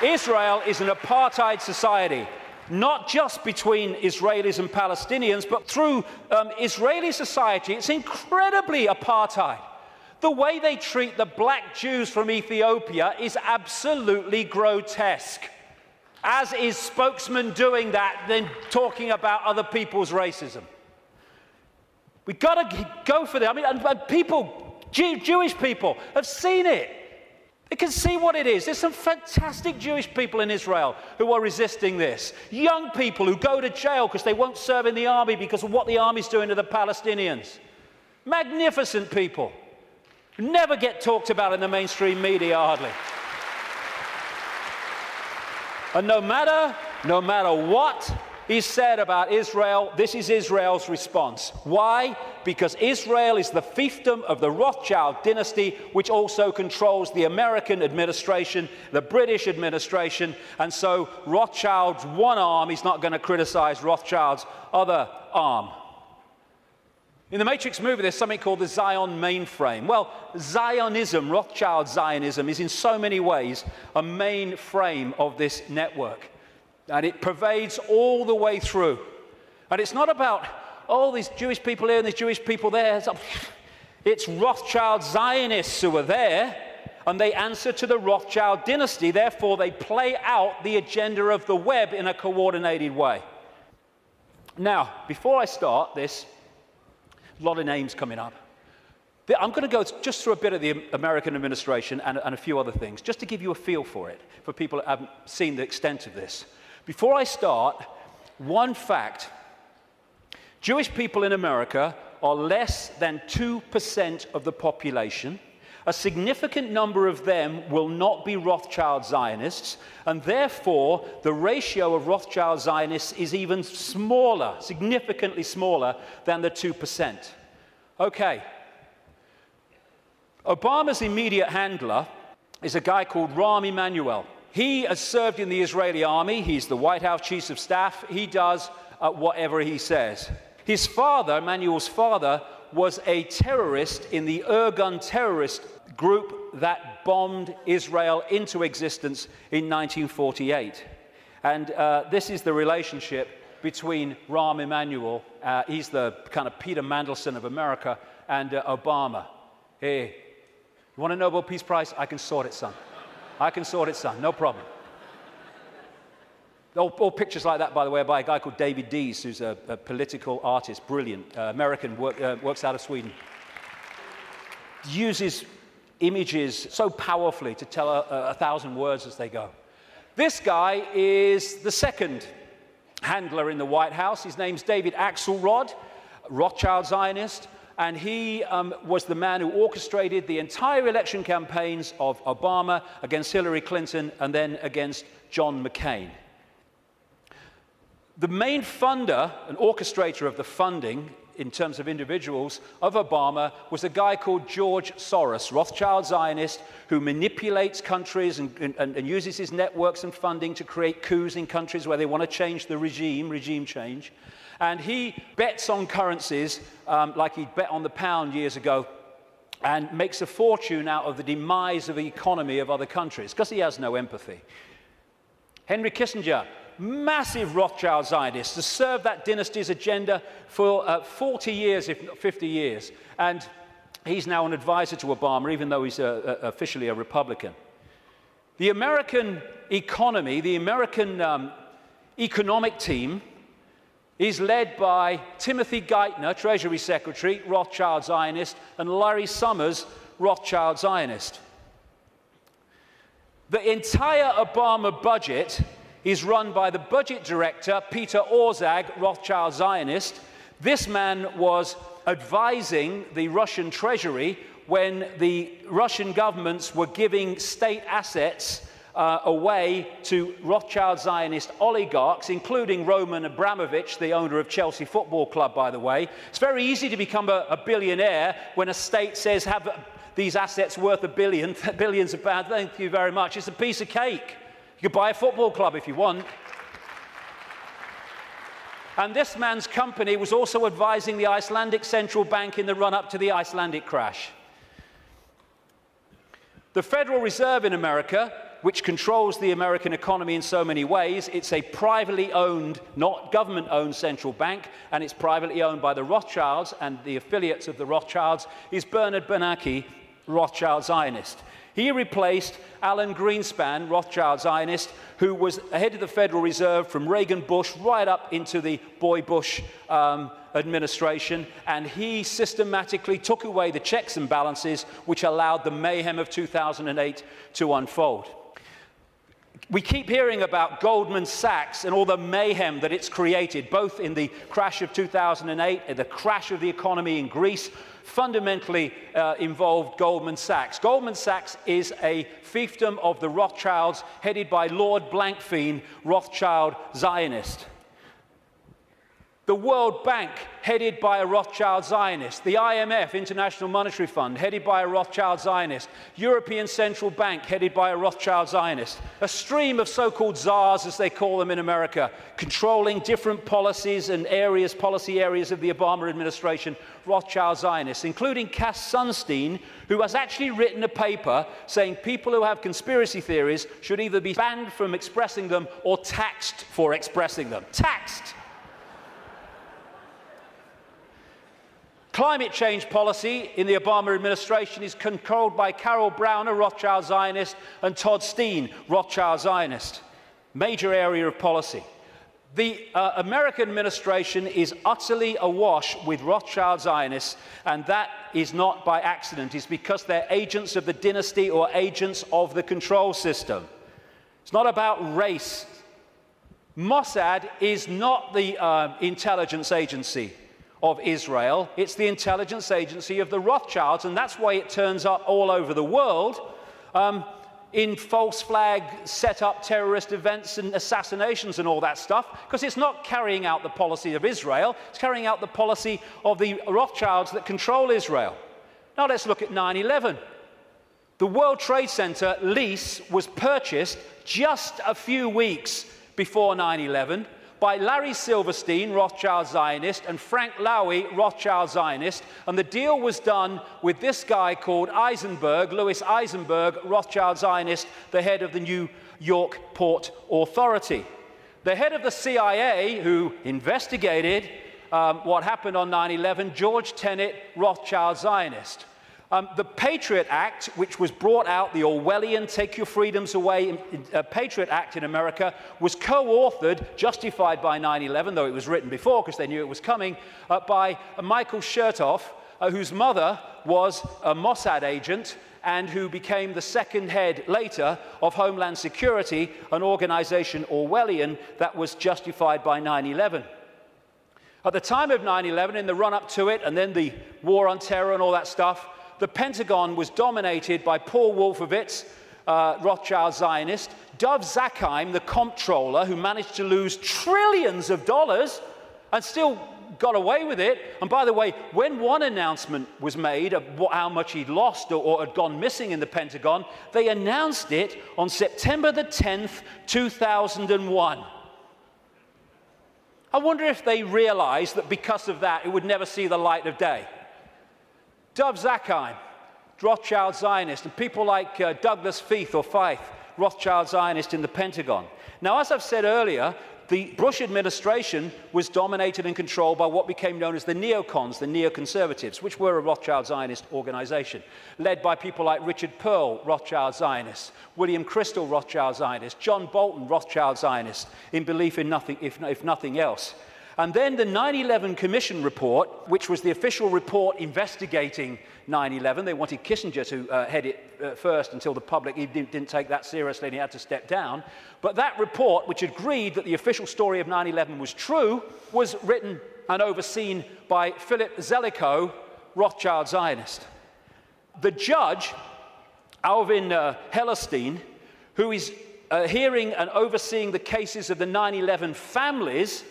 Israel is an apartheid society, not just between Israelis and Palestinians, but through Israeli society. It's incredibly apartheid. The way they treat the black Jews from Ethiopia is absolutely grotesque, as is spokesman doing that, then talking about other people's racism. We've got to go for that. I mean, and people, Jewish people, have seen it. They can see what it is. There's some fantastic Jewish people in Israel who are resisting this. Young people who go to jail because they won't serve in the army because of what the army's doing to the Palestinians. Magnificent people. Never get talked about in the mainstream media, hardly. And no matter what is said about Israel, this is Israel's response. Why? Because Israel is the fiefdom of the Rothschild dynasty, which also controls the American administration, the British administration, and so Rothschild's one arm is not going to criticize Rothschild's other arm. In the Matrix movie, there's something called the Zion mainframe. Well, Zionism, Rothschild Zionism, is in so many ways a mainframe of this network. And it pervades all the way through. And it's not about, oh, these Jewish people here and these Jewish people there. It's Rothschild Zionists who are there, and they answer to the Rothschild dynasty. Therefore, they play out the agenda of the web in a coordinated way. Now, before I start this, a lot of names coming up. I'm going to go just through a bit of the American administration and a few other things, just to give you a feel for it, for people that haven't seen the extent of this. Before I start, one fact. Jewish people in America are less than 2% of the population. A significant number of them will not be Rothschild Zionists, and therefore the ratio of Rothschild Zionists is even smaller, significantly smaller than the 2%. Okay. Obama's immediate handler is a guy called Rahm Emanuel. He has served in the Israeli army. He's the White House Chief of Staff. He does whatever he says. His father, Emanuel's father, was a terrorist in the Irgun terrorist group that bombed Israel into existence in 1948. And this is the relationship between Rahm Emanuel, he's the kind of Peter Mandelson of America, and Obama. Hey, you want a Nobel Peace Prize? I can sort it, son. I can sort it, son. No problem. All pictures like that, by the way, are by a guy called David Dees, who's a political artist, brilliant, American, works out of Sweden. Uses images so powerfully to tell 1,000 words as they go. This guy is the second handler in the White House. His name's David Axelrod, Rothschild Zionist, and he was the man who orchestrated the entire election campaigns of Obama against Hillary Clinton and then against John McCain. The main funder and orchestrator of the funding in terms of individuals of Obama was a guy called George Soros, Rothschild Zionist, who manipulates countries and uses his networks and funding to create coups in countries where they want to change the regime change. And he bets on currencies like he bet on the pound years ago and makes a fortune out of the demise of the economy of other countries because he has no empathy. Henry Kissinger, massive Rothschild Zionist, has served that dynasty's agenda for 40 years, if not 50 years. And he's now an advisor to Obama, even though he's officially a Republican. The American economy, the American economic team, is led by Timothy Geithner, Treasury Secretary, Rothschild Zionist, and Larry Summers, Rothschild Zionist. The entire Obama budget is run by the budget director, Peter Orszag, Rothschild Zionist. This man was advising the Russian treasury when the Russian governments were giving state assets away to Rothschild Zionist oligarchs, including Roman Abramovich, the owner of Chelsea Football Club, by the way. It's very easy to become a billionaire when a state says, have these assets worth $1 billion, billions of pounds. Thank you very much. It's a piece of cake. You could buy a football club if you want. And this man's company was also advising the Icelandic central bank in the run-up to the Icelandic crash. The Federal Reserve in America, which controls the American economy in so many ways, it's a privately owned, not government-owned central bank, and it's privately owned by the Rothschilds and the affiliates of the Rothschilds, is Bernard Bernanke, Rothschild Zionist. He replaced Alan Greenspan, Rothschild Zionist, who was head of the Federal Reserve from Reagan Bush right up into the Boy Bush administration, and he systematically took away the checks and balances which allowed the mayhem of 2008 to unfold. We keep hearing about Goldman Sachs and all the mayhem that it's created, both in the crash of 2008 and the crash of the economy in Greece, fundamentally involved Goldman Sachs. Goldman Sachs is a fiefdom of the Rothschilds, headed by Lord Blankfein, Rothschild Zionist. The World Bank, headed by a Rothschild Zionist. The IMF, International Monetary Fund, headed by a Rothschild Zionist. European Central Bank, headed by a Rothschild Zionist. A stream of so-called czars, as they call them in America, controlling different policies and areas, policy areas of the Obama administration, Rothschild Zionists, including Cass Sunstein, who has actually written a paper saying people who have conspiracy theories should either be banned from expressing them or taxed for expressing them. Taxed! Climate change policy in the Obama administration is controlled by Carol Browner, Rothschild Zionist, and Todd Steen, Rothschild Zionist. Major area of policy. The American administration is utterly awash with Rothschild Zionists, and that is not by accident. It's because they're agents of the dynasty or agents of the control system. It's not about race. Mossad is not the intelligence agency of Israel. It's the intelligence agency of the Rothschilds, and that's why it turns up all over the world in false flag set-up terrorist events and assassinations and all that stuff, because it's not carrying out the policy of Israel, it's carrying out the policy of the Rothschilds that control Israel. Now let's look at 9/11. The World Trade Center lease was purchased just a few weeks before 9/11 by Larry Silverstein, Rothschild Zionist, and Frank Lowy, Rothschild Zionist, and the deal was done with this guy called Eisenberg, Louis Eisenberg, Rothschild Zionist, the head of the New York Port Authority. The head of the CIA, who investigated what happened on 9/11, George Tenet, Rothschild Zionist. The Patriot Act, which was brought out, the Orwellian Take Your Freedoms Away Patriot Act in America, was co-authored, justified by 9/11, though it was written before because they knew it was coming, by Michael Chertoff, whose mother was a Mossad agent and who became the second head later of Homeland Security, an organization Orwellian that was justified by 9/11. At the time of 9/11, in the run-up to it, and then the war on terror and all that stuff, the Pentagon was dominated by Paul Wolfowitz, Rothschild Zionist, Dov Zakheim, the comptroller, who managed to lose trillions of dollars and still got away with it. And by the way, when one announcement was made of how much he'd lost or had gone missing in the Pentagon, they announced it on September the 10th, 2001. I wonder if they realized that because of that, it would never see the light of day. Dov Zakheim, Rothschild Zionist, and people like Douglas Feith or Feith, Rothschild Zionist in the Pentagon. Now, as I've said earlier, the Bush administration was dominated and controlled by what became known as the neocons, the neoconservatives, which were a Rothschild Zionist organization, led by people like Richard Pearl, Rothschild Zionist, William Crystal, Rothschild Zionist, John Bolton, Rothschild Zionist, in belief in nothing, if nothing else. And then the 9/11 Commission report, which was the official report investigating 9/11. They wanted Kissinger to head it first until the public didn't take that seriously and he had to step down. But that report, which agreed that the official story of 9/11 was true, was written and overseen by Philip Zelikow, Rothschild Zionist. The judge, Alvin Hellerstein, who is hearing and overseeing the cases of the 9/11 families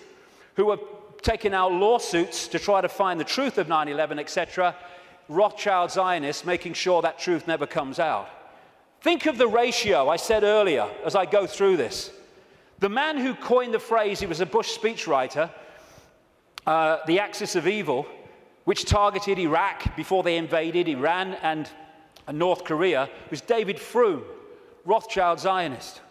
who are taking out lawsuits to try to find the truth of 9/11, etc., Rothschild Zionists making sure that truth never comes out. Think of the ratio I said earlier as I go through this. The man who coined the phrase, he was a Bush speechwriter, the axis of evil, which targeted Iraq before they invaded Iran and North Korea, was David Froome, Rothschild Zionist.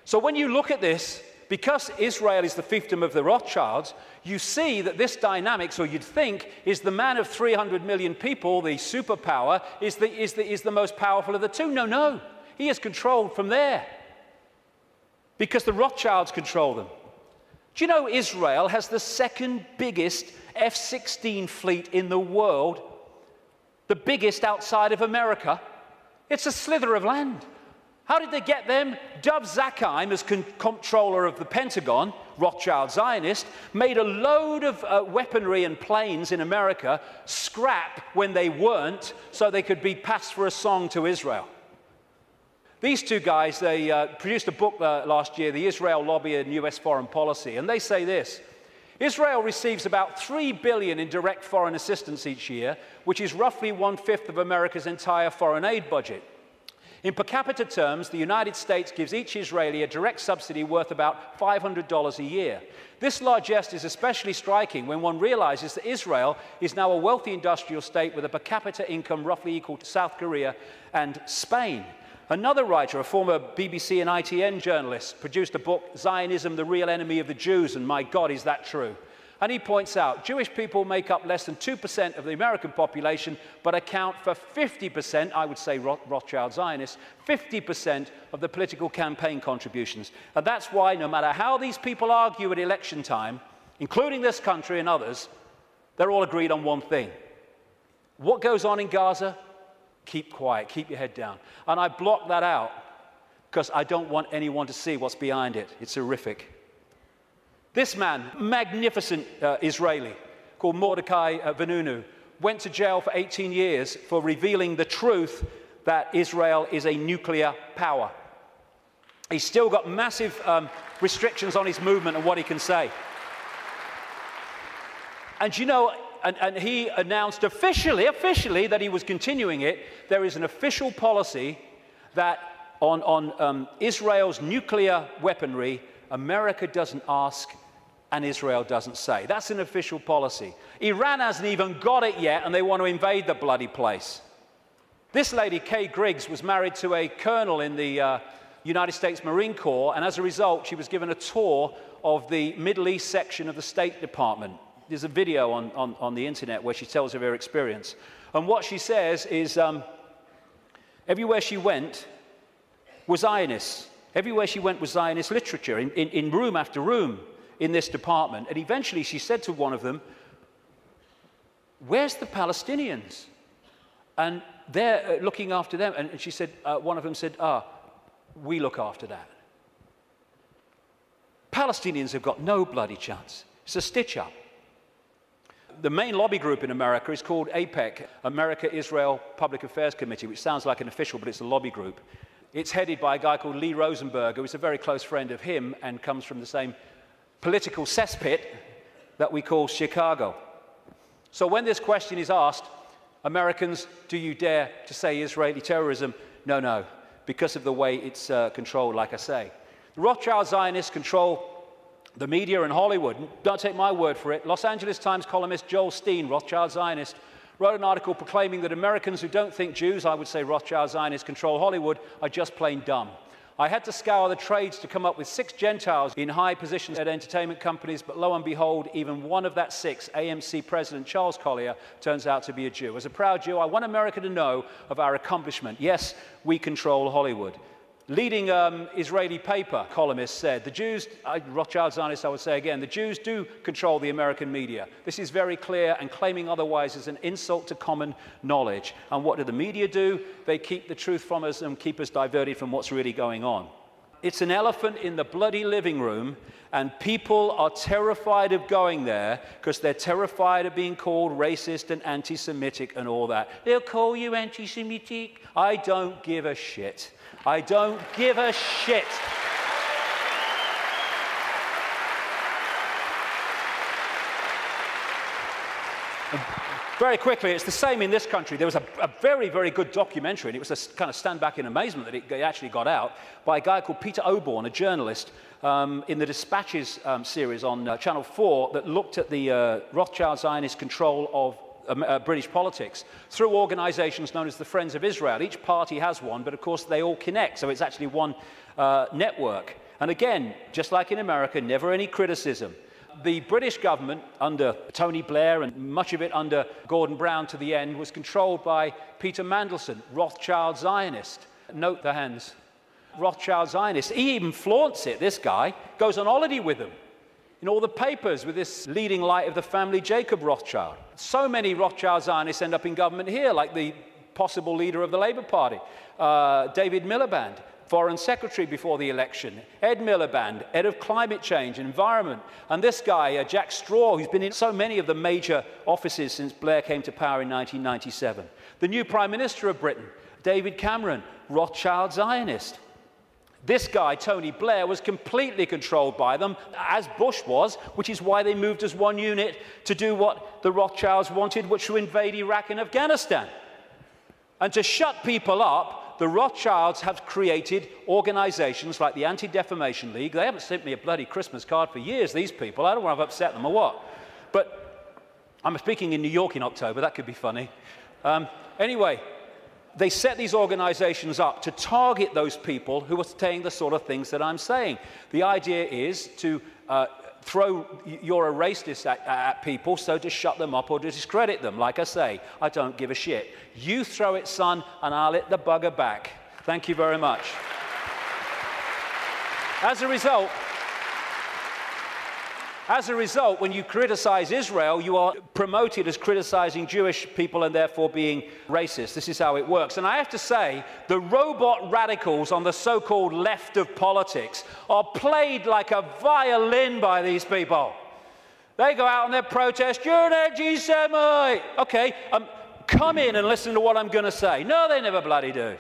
So when you look at this, because Israel is the fiefdom of the Rothschilds, you see that this dynamics, or you'd think, is the man of 300 million people, the superpower, is the most powerful of the two. No, no. He is controlled from there because the Rothschilds control them. Do you know Israel has the second biggest F-16 fleet in the world, the biggest outside of America? It's a slither of land. How did they get them? Dov Zakheim, as comptroller of the Pentagon, Rothschild Zionist, made a load of weaponry and planes in America scrap when they weren't, so they could be passed for a song to Israel. These two guys, they produced a book last year, The Israel Lobby and US Foreign Policy, and they say this: Israel receives about $3 billion in direct foreign assistance each year, which is roughly 1/5 of America's entire foreign aid budget. In per capita terms, the United States gives each Israeli a direct subsidy worth about $500 a year. This largesse is especially striking when one realizes that Israel is now a wealthy industrial state with a per capita income roughly equal to South Korea and Spain. Another writer, a former BBC and ITN journalist, produced a book, Zionism, the Real Enemy of the Jews, and my God, is that true? And he points out, Jewish people make up less than 2% of the American population, but account for 50%, I would say Rothschild Zionists, 50% of the political campaign contributions. And that's why, no matter how these people argue at election time, including this country and others, they're all agreed on one thing. What goes on in Gaza? Keep quiet, keep your head down. And I block that out because I don't want anyone to see what's behind it. It's horrific. This man, magnificent Israeli, called Mordecai Vanunu, went to jail for 18 years for revealing the truth that Israel is a nuclear power. He's still got massive restrictions on his movement and what he can say. And you know, and he announced officially that he was continuing it. There is an official policy that on Israel's nuclear weaponry, America doesn't ask and Israel doesn't say. That's an official policy. Iran hasn't even got it yet, and they want to invade the bloody place. This lady, Kay Griggs, was married to a colonel in the United States Marine Corps, and as a result, she was given a tour of the Middle East section of the State Department. There's a video on the internet where she tells of her experience. And what she says is everywhere she went was Zionists. Everywhere she went was Zionist literature, in room after room in this department. And eventually she said to one of them, "Where's the Palestinians?" And they're looking after them. And she said, one of them said, "We look after that." Palestinians have got no bloody chance. It's a stitch-up. The main lobby group in America is called AIPAC, America-Israel Public Affairs Committee, which sounds like an official, but it's a lobby group. It's headed by a guy called Lee Rosenberg, who is a very close friend of him and comes from the same political cesspit that we call Chicago. So when this question is asked, Americans, do you dare to say Israeli terrorism? No, no, because of the way it's controlled, like I say. The Rothschild Zionists control the media and Hollywood. Don't take my word for it. Los Angeles Times columnist Joel Steen, Rothschild Zionist, wrote an article proclaiming that Americans who don't think Jews, I would say Rothschild Zionists, control Hollywood, are just plain dumb. I had to scour the trades to come up with 6 Gentiles in high positions at entertainment companies, but lo and behold, even one of that 6, AMC President Charles Collier, turns out to be a Jew. As a proud Jew, I want America to know of our accomplishment. Yes, we control Hollywood. leading Israeli paper columnist said, the Jews, Rothschild Zionists I would say again, the Jews do control the American media. This is very clear, and claiming otherwise is an insult to common knowledge. And what do the media do? They keep the truth from us and keep us diverted from what's really going on. It's an elephant in the bloody living room, and people are terrified of going there because they're terrified of being called racist and anti-Semitic and all that. They'll call you anti-Semitic. I don't give a shit. I don't give a shit. Very quickly, it's the same in this country. There was a very, very good documentary, and it was a kind of stand back in amazement that it actually got out, by a guy called Peter Oborn, a journalist, in the Dispatches series on Channel 4 that looked at the Rothschild Zionist control of British politics through organizations known as the Friends of Israel. Each party has one, but of course they all connect, so it's actually one network. And again, just like in America, never any criticism. The British government, under Tony Blair and much of it under Gordon Brown to the end, was controlled by Peter Mandelson, Rothschild Zionist. Note the hands. Rothschild Zionist. He even flaunts it, this guy, goes on holiday with them in all the papers with this leading light of the family, Jacob Rothschild. So many Rothschild Zionists end up in government here, like the possible leader of the Labour Party, David Miliband, Foreign Secretary before the election, Ed Miliband, head of climate change and environment, and this guy, Jack Straw, who's been in so many of the major offices since Blair came to power in 1997. The new Prime Minister of Britain, David Cameron, Rothschild Zionist. This guy, Tony Blair, was completely controlled by them, as Bush was, which is why they moved as one unit to do what the Rothschilds wanted, which was to invade Iraq and Afghanistan. And to shut people up, the Rothschilds have created organizations like the Anti-Defamation League. They haven't sent me a bloody Christmas card for years, these people. I don't want to upset them or what. But I'm speaking in New York in October. That could be funny. Anyway, they set these organizations up to target those people who are saying the sort of things that I'm saying. The idea is to throw you're a racist at people, so to shut them up or to discredit them. Like I say, I don't give a shit. You throw it, son, and I'll hit the bugger back. Thank you very much. As a result, when you criticize Israel, you are promoted as criticizing Jewish people and therefore being racist. This is how it works. And I have to say, the robot radicals on the so-called left of politics are played like a violin by these people. They go out on their protest, you're an anti-Semite. Okay, come in and listen to what I'm going to say. No, they never bloody do.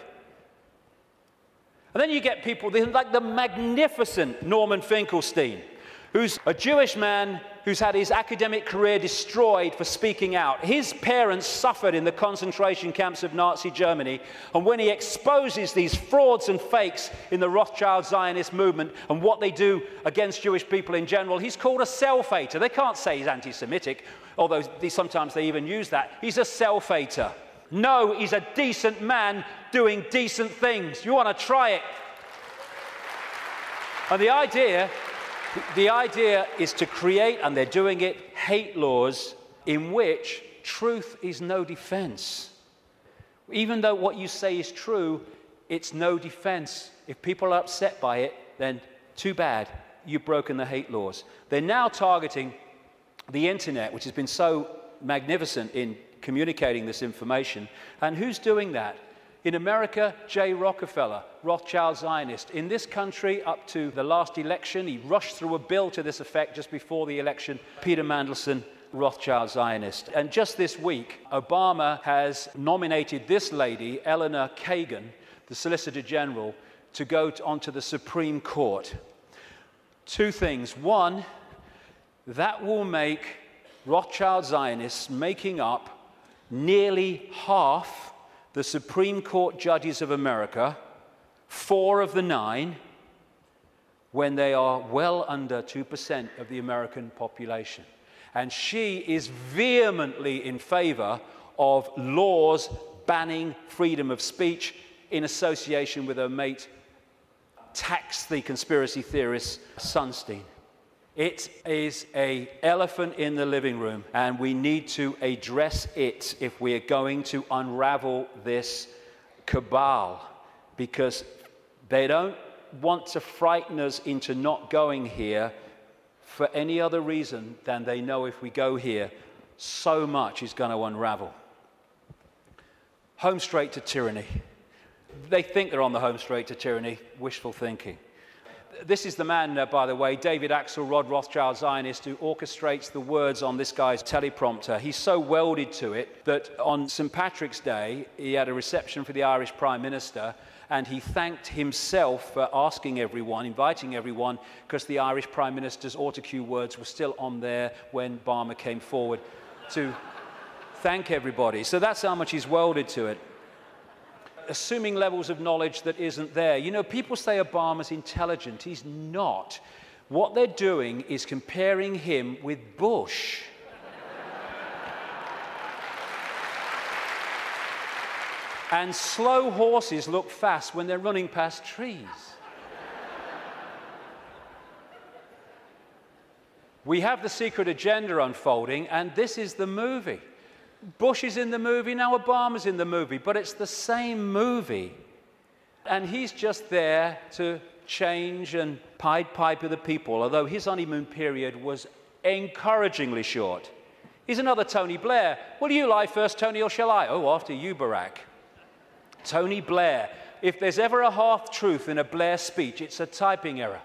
And then you get people like the magnificent Norman Finkelstein, who's a Jewish man who's had his academic career destroyed for speaking out. His parents suffered in the concentration camps of Nazi Germany, and when he exposes these frauds and fakes in the Rothschild Zionist movement and what they do against Jewish people in general, he's called a self-hater. They can't say he's anti-Semitic, although sometimes they even use that. He's a self-hater. No, he's a decent man doing decent things. You want to try it. And the idea is to create, and they're doing it, hate laws in which truth is no defense. Even though what you say is true, it's no defense. If people are upset by it, then too bad, you've broken the hate laws. They're now targeting the internet, which has been so magnificent in communicating this information. And who's doing that? In America, J. Rockefeller, Rothschild Zionist. In this country, up to the last election, he rushed through a bill to this effect just before the election, Peter Mandelson, Rothschild Zionist. And just this week, Obama has nominated this lady, Eleanor Kagan, the Solicitor General, to go onto the Supreme Court. Two things. One, that will make Rothschild Zionists making up nearly half the Supreme Court judges of America, 4 of the 9, when they are well under 2% of the American population. And she is vehemently in favor of laws banning freedom of speech in association with her mate, tax the conspiracy theorist Sunstein. It is an elephant in the living room, and we need to address it if we are going to unravel this cabal, because They don't want to frighten us into not going here for any other reason than they know if we go here, so much is going to unravel. Home straight to tyranny. They think they're on the home straight to tyranny, wishful thinking. This is the man, by the way, David Axelrod, Rothschild Zionist, who orchestrates the words on this guy's teleprompter. He's so welded to it that on St. Patrick's Day, he had a reception for the Irish Prime Minister, and he thanked himself for asking everyone, inviting everyone, because the Irish Prime Minister's autocue words were still on there when Obama came forward to thank everybody. So that's how much he's welded to it. Assuming levels of knowledge that isn't there. You know, people say Obama's intelligent. He's not. What they're doing is comparing him with Bush. And slow horses look fast when they're running past trees. We have the secret agenda unfolding, and this is the movie. Bush is in the movie, now Obama's in the movie, but it's the same movie. And he's just there to change and Pied Piper the people, although his honeymoon period was encouragingly short. He's another Tony Blair. Will you lie first, Tony, or shall I? Oh, after you, Barack. Tony Blair. If there's ever a half-truth in a Blair speech, it's a typing error.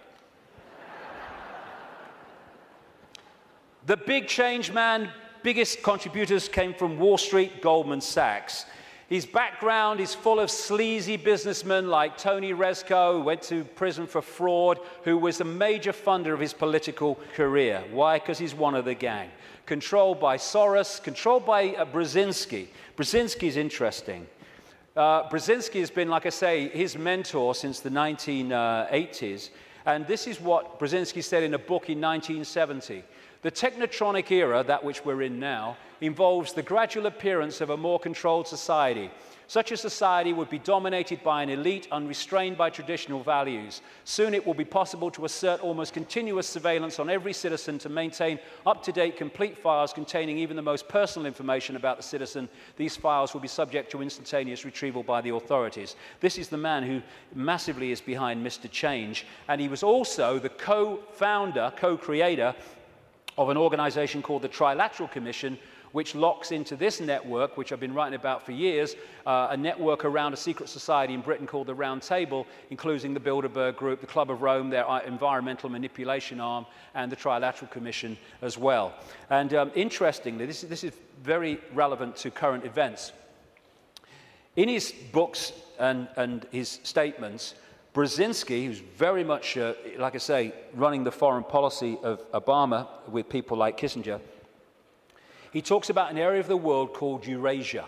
The big change man, biggest contributors came from Wall Street, Goldman Sachs. His background is full of sleazy businessmen like Tony Rezko, who went to prison for fraud, who was a major funder of his political career. Why? Because he's one of the gang. Controlled by Soros, controlled by Brzezinski. Brzezinski's interesting. Brzezinski has been, like I say, his mentor since the 1980s. And this is what Brzezinski said in a book in 1970. The technotronic era, that which we're in now, involves the gradual appearance of a more controlled society. Such a society would be dominated by an elite unrestrained by traditional values. Soon it will be possible to assert almost continuous surveillance on every citizen to maintain up-to-date complete files containing even the most personal information about the citizen. These files will be subject to instantaneous retrieval by the authorities. This is the man who massively is behind Mr. Change, and he was also the co-founder, co-creator of an organization called the Trilateral Commission, which locks into this network, which I've been writing about for years, a network around a secret society in Britain called the Round Table, including the Bilderberg Group, the Club of Rome, their environmental manipulation arm, and the Trilateral Commission as well. And interestingly, this is very relevant to current events. In his books and his statements, Brzezinski, who's very much, like I say, running the foreign policy of Obama with people like Kissinger, he talks about an area of the world called Eurasia,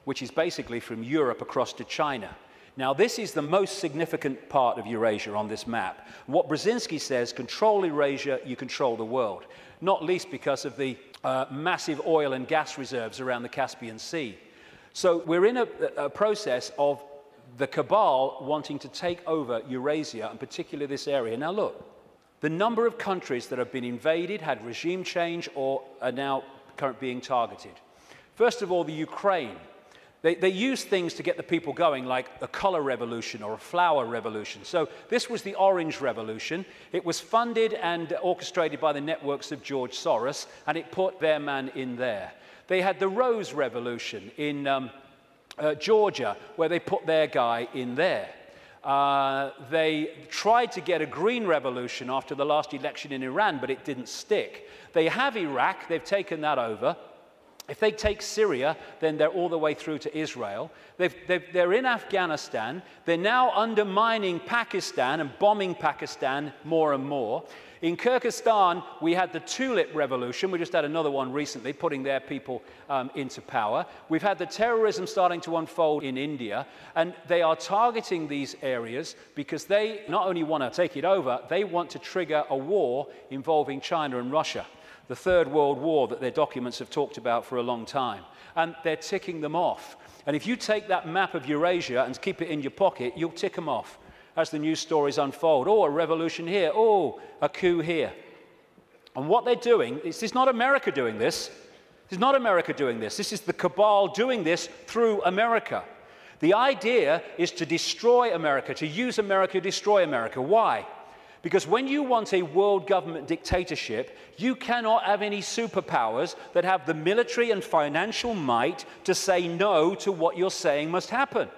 which is basically from Europe across to China. Now, this is the most significant part of Eurasia on this map. What Brzezinski says, control Eurasia, you control the world, not least because of the massive oil and gas reserves around the Caspian Sea. So we're in a process of the cabal wanting to take over Eurasia, and particularly this area. Now look, the number of countries that have been invaded, had regime change, or are now currently being targeted. First of all, the Ukraine. They use things to get the people going, like a color revolution or a flower revolution. So this was the Orange Revolution. It was funded and orchestrated by the networks of George Soros, and it put their man in there. They had the Rose Revolution in Georgia, where they put their guy in there. They tried to get a green revolution after the last election in Iran, but it didn't stick. They have Iraq, they've taken that over. If they take Syria, then they're all the way through to Israel. They're in Afghanistan. They're now undermining Pakistan and bombing Pakistan more and more. In Kyrgyzstan, we had the Tulip Revolution. We just had another one recently, putting their people into power. We've had the terrorism starting to unfold in India, and they are targeting these areas because they not only want to take it over, they want to trigger a war involving China and Russia, the Third World War that their documents have talked about for a long time. And they're ticking them off. And if you take that map of Eurasia and keep it in your pocket, you'll tick them off as the news stories unfold. Oh, a revolution here. Oh, a coup here. And what they're doing, this is not America doing this. This is not America doing this. This is the cabal doing this through America. The idea is to destroy America, to use America to destroy America. Why? Because when you want a world government dictatorship, you cannot have any superpowers that have the military and financial might to say no to what you're saying must happen.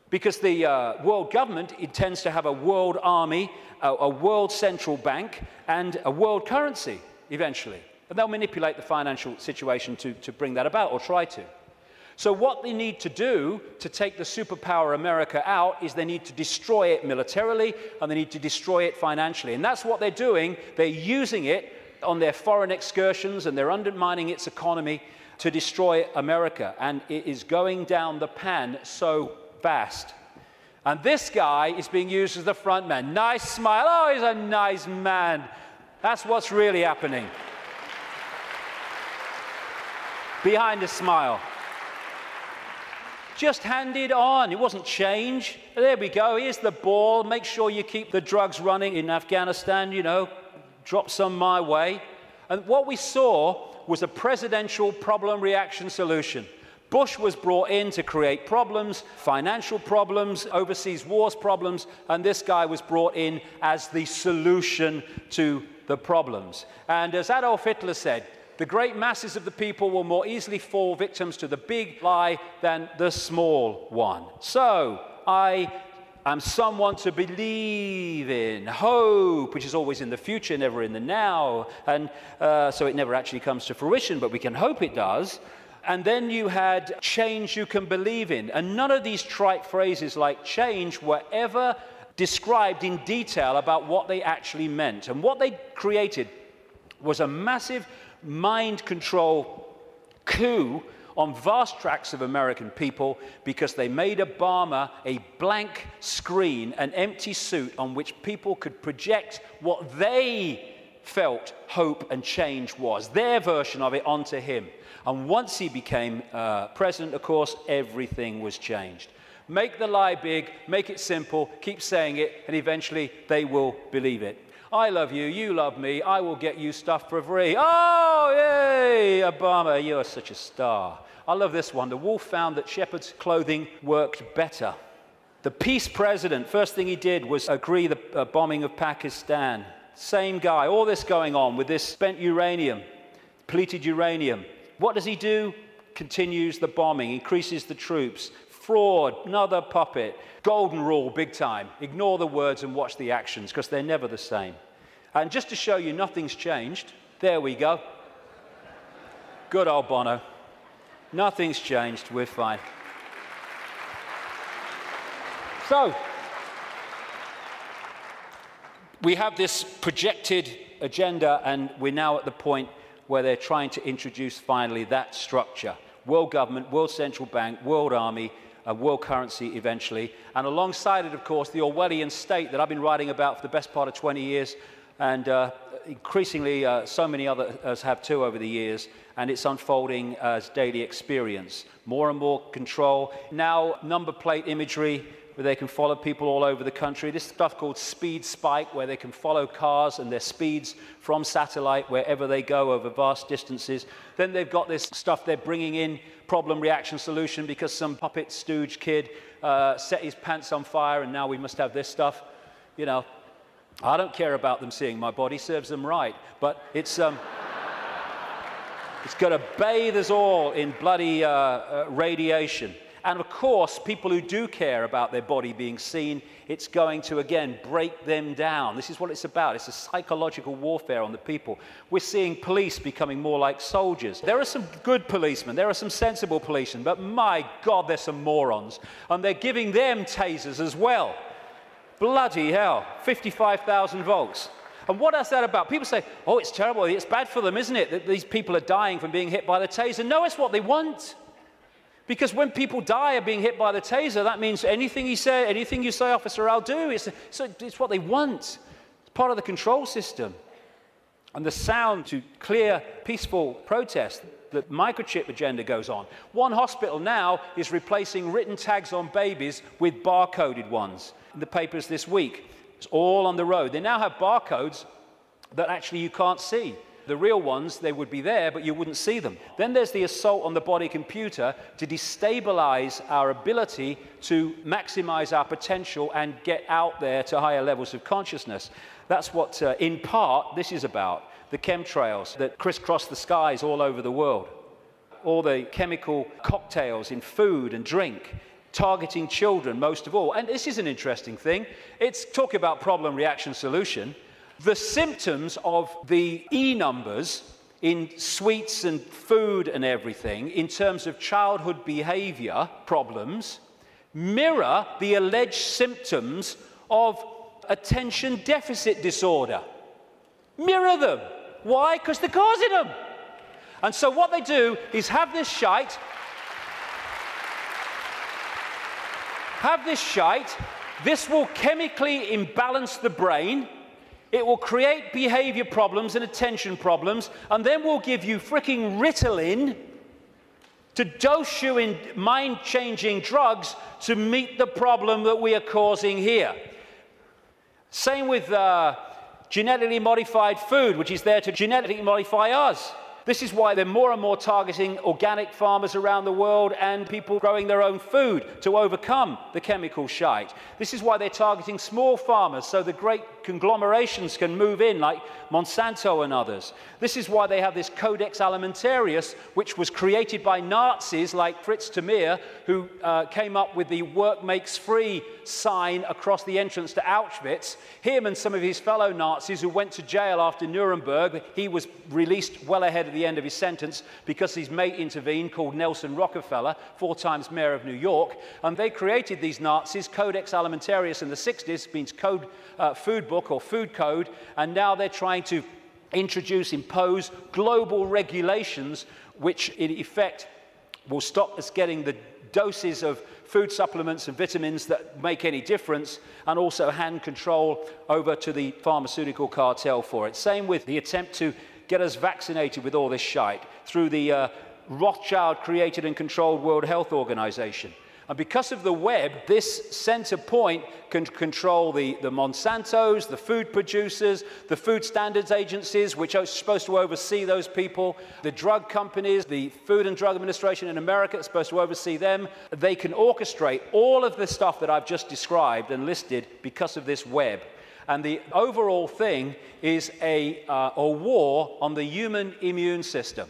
Because the world government intends to have a world army, a world central bank, and a world currency, eventually. And they'll manipulate the financial situation to bring that about, or try to. So what they need to do to take the superpower America out is they need to destroy it militarily, and they need to destroy it financially. And that's what they're doing. They're using it on their foreign excursions, and they're undermining its economy to destroy America. And it is going down the pan so fast. And this guy is being used as the front man. Nice smile. Oh, he's a nice man. That's what's really happening. Behind the smile. Just hand it on. It wasn't change. There we go. Here's the ball. Make sure you keep the drugs running in Afghanistan, you know. Drop some my way. And what we saw was a presidential problem reaction solution. Bush was brought in to create problems, financial problems, overseas wars problems, and this guy was brought in as the solution to the problems. And as Adolf Hitler said, the great masses of the people will more easily fall victims to the big lie than the small one. So, I am someone to believe in. Hope, which is always in the future, never in the now. And so it never actually comes to fruition, but we can hope it does. And then you had change you can believe in. And none of these trite phrases like change were ever described in detail about what they actually meant. And what they created was a massive mind control coup on vast tracts of American people, because they made Obama a blank screen, an empty suit on which people could project what they felt hope and change was, their version of it, onto him. And once he became president, of course, everything was changed. Make the lie big, make it simple, keep saying it, and eventually they will believe it. I love you, you love me, I will get you stuff for free. Oh, yay, Obama, you're such a star. I love this one. The wolf found that shepherd's clothing worked better. The peace president, first thing he did was agree the bombing of Pakistan. Same guy, all this going on with this spent uranium, depleted uranium. What does he do? Continues the bombing, increases the troops. Fraud, another puppet. Golden rule, big time. Ignore the words and watch the actions, because they're never the same. And just to show you nothing's changed, there we go. Good old Bono. Nothing's changed, we're fine. So, we have this projected agenda, and we're now at the point where they're trying to introduce finally that structure. World government, world central bank, world army, a world currency eventually, and alongside it, of course, the Orwellian state that I've been writing about for the best part of 20 years, and increasingly so many others have too over the years, and it's unfolding as daily experience. More and more control. Now, number plate imagery, where they can follow people all over the country. This stuff called Speed Spike, where they can follow cars and their speeds from satellite wherever they go over vast distances. Then they've got this stuff they're bringing in, problem reaction solution, because some puppet stooge kid set his pants on fire, and now we must have this stuff. You know, I don't care about them seeing my body, serves them right, but it's going to bathe us all in bloody radiation. And of course, people who do care about their body being seen, it's going to, again, break them down. This is what it's about. It's a psychological warfare on the people. We're seeing police becoming more like soldiers. There are some good policemen. There are some sensible policemen. But my God, there's some morons. And they're giving them tasers as well. Bloody hell. 55,000 volts. And what is that about? People say, oh, it's terrible. It's bad for them, isn't it, that these people are dying from being hit by the taser? No, it's what they want. Because when people die of being hit by the taser, that means anything you say, officer, I'll do. It's what they want. It's part of the control system. And the sound to clear, peaceful protest, the microchip agenda goes on. One hospital now is replacing written tags on babies with barcoded ones. In the papers this week, it's all on the road. They now have barcodes that actually you can't see. The real ones, they would be there, but you wouldn't see them. Then there's the assault on the body computer to destabilize our ability to maximize our potential and get out there to higher levels of consciousness. That's what, in part, this is about. The chemtrails that crisscross the skies all over the world. All the chemical cocktails in food and drink, targeting children most of all. And this is an interesting thing. It's talking about problem, reaction, solution. The symptoms of the E numbers in sweets and food and everything, in terms of childhood behavior problems, mirror the alleged symptoms of attention deficit disorder. Mirror them. Why? Because they're causing them. And so what they do is have this shite, this will chemically imbalance the brain, it will create behavior problems and attention problems, and then we'll give you fricking Ritalin to dose you in mind-changing drugs to meet the problem that we are causing here. Same with genetically modified food, which is there to genetically modify us. This is why they're more and more targeting organic farmers around the world and people growing their own food to overcome the chemical shite. This is why they're targeting small farmers so the great conglomerations can move in, like Monsanto and others. This is why they have this Codex Alimentarius, which was created by Nazis like Fritz Tamir, who came up with the work makes free sign across the entrance to Auschwitz. Him and some of his fellow Nazis who went to jail after Nuremberg, he was released well ahead of the end of his sentence because his mate intervened, called Nelson Rockefeller, 4 times mayor of New York, and they created these Nazis. Codex Alimentarius in the 60s means code, food book or food code, and now they're trying to impose global regulations which in effect will stop us getting the doses of food supplements and vitamins that make any difference, and also hand control over to the pharmaceutical cartel for it. Same with the attempt to get us vaccinated with all this shite through the Rothschild-created and controlled World Health Organization. And because of the web, this center point can control the Monsantos, the food producers, the food standards agencies, which are supposed to oversee those people, the drug companies, the Food and Drug Administration in America is supposed to oversee them. They can orchestrate all of the stuff that I've just described and listed because of this web. And the overall thing is a war on the human immune system.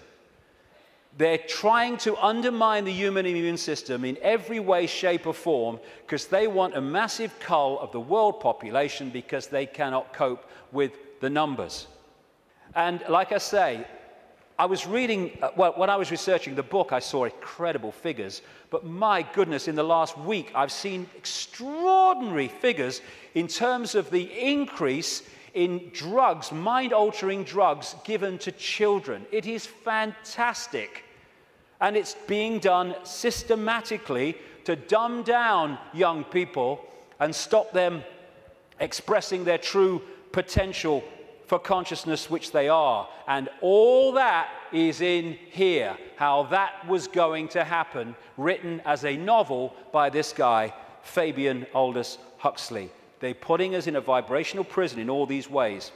They're trying to undermine the human immune system in every way, shape, or form because they want a massive cull of the world population because they cannot cope with the numbers. And like I say, I was reading, well, when I was researching the book, I saw incredible figures. But my goodness, in the last week, I've seen extraordinary figures in terms of the increase in drugs, mind-altering drugs given to children. It is fantastic. And it's being done systematically to dumb down young people and stop them expressing their true potential for consciousness, which they are. And all that is in here, how that was going to happen, written as a novel by this guy, Fabian Aldous Huxley. They're putting us in a vibrational prison in all these ways.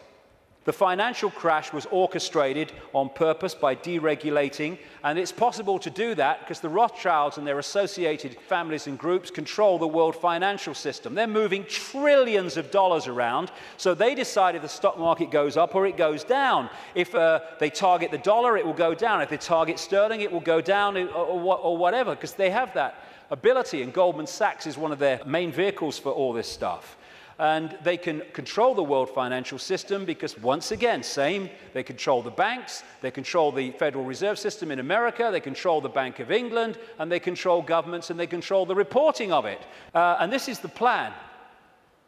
The financial crash was orchestrated on purpose by deregulating, and it's possible to do that because the Rothschilds and their associated families and groups control the world financial system. They're moving trillions of dollars around, so they decide if the stock market goes up or it goes down. If they target the dollar, it will go down. If they target sterling, it will go down or whatever, because they have that ability, and Goldman Sachs is one of their main vehicles for all this stuff. And they can control the world financial system because, once again, they control the banks, they control the Federal Reserve System in America, they control the Bank of England, and they control governments, and they control the reporting of it. And this is the plan.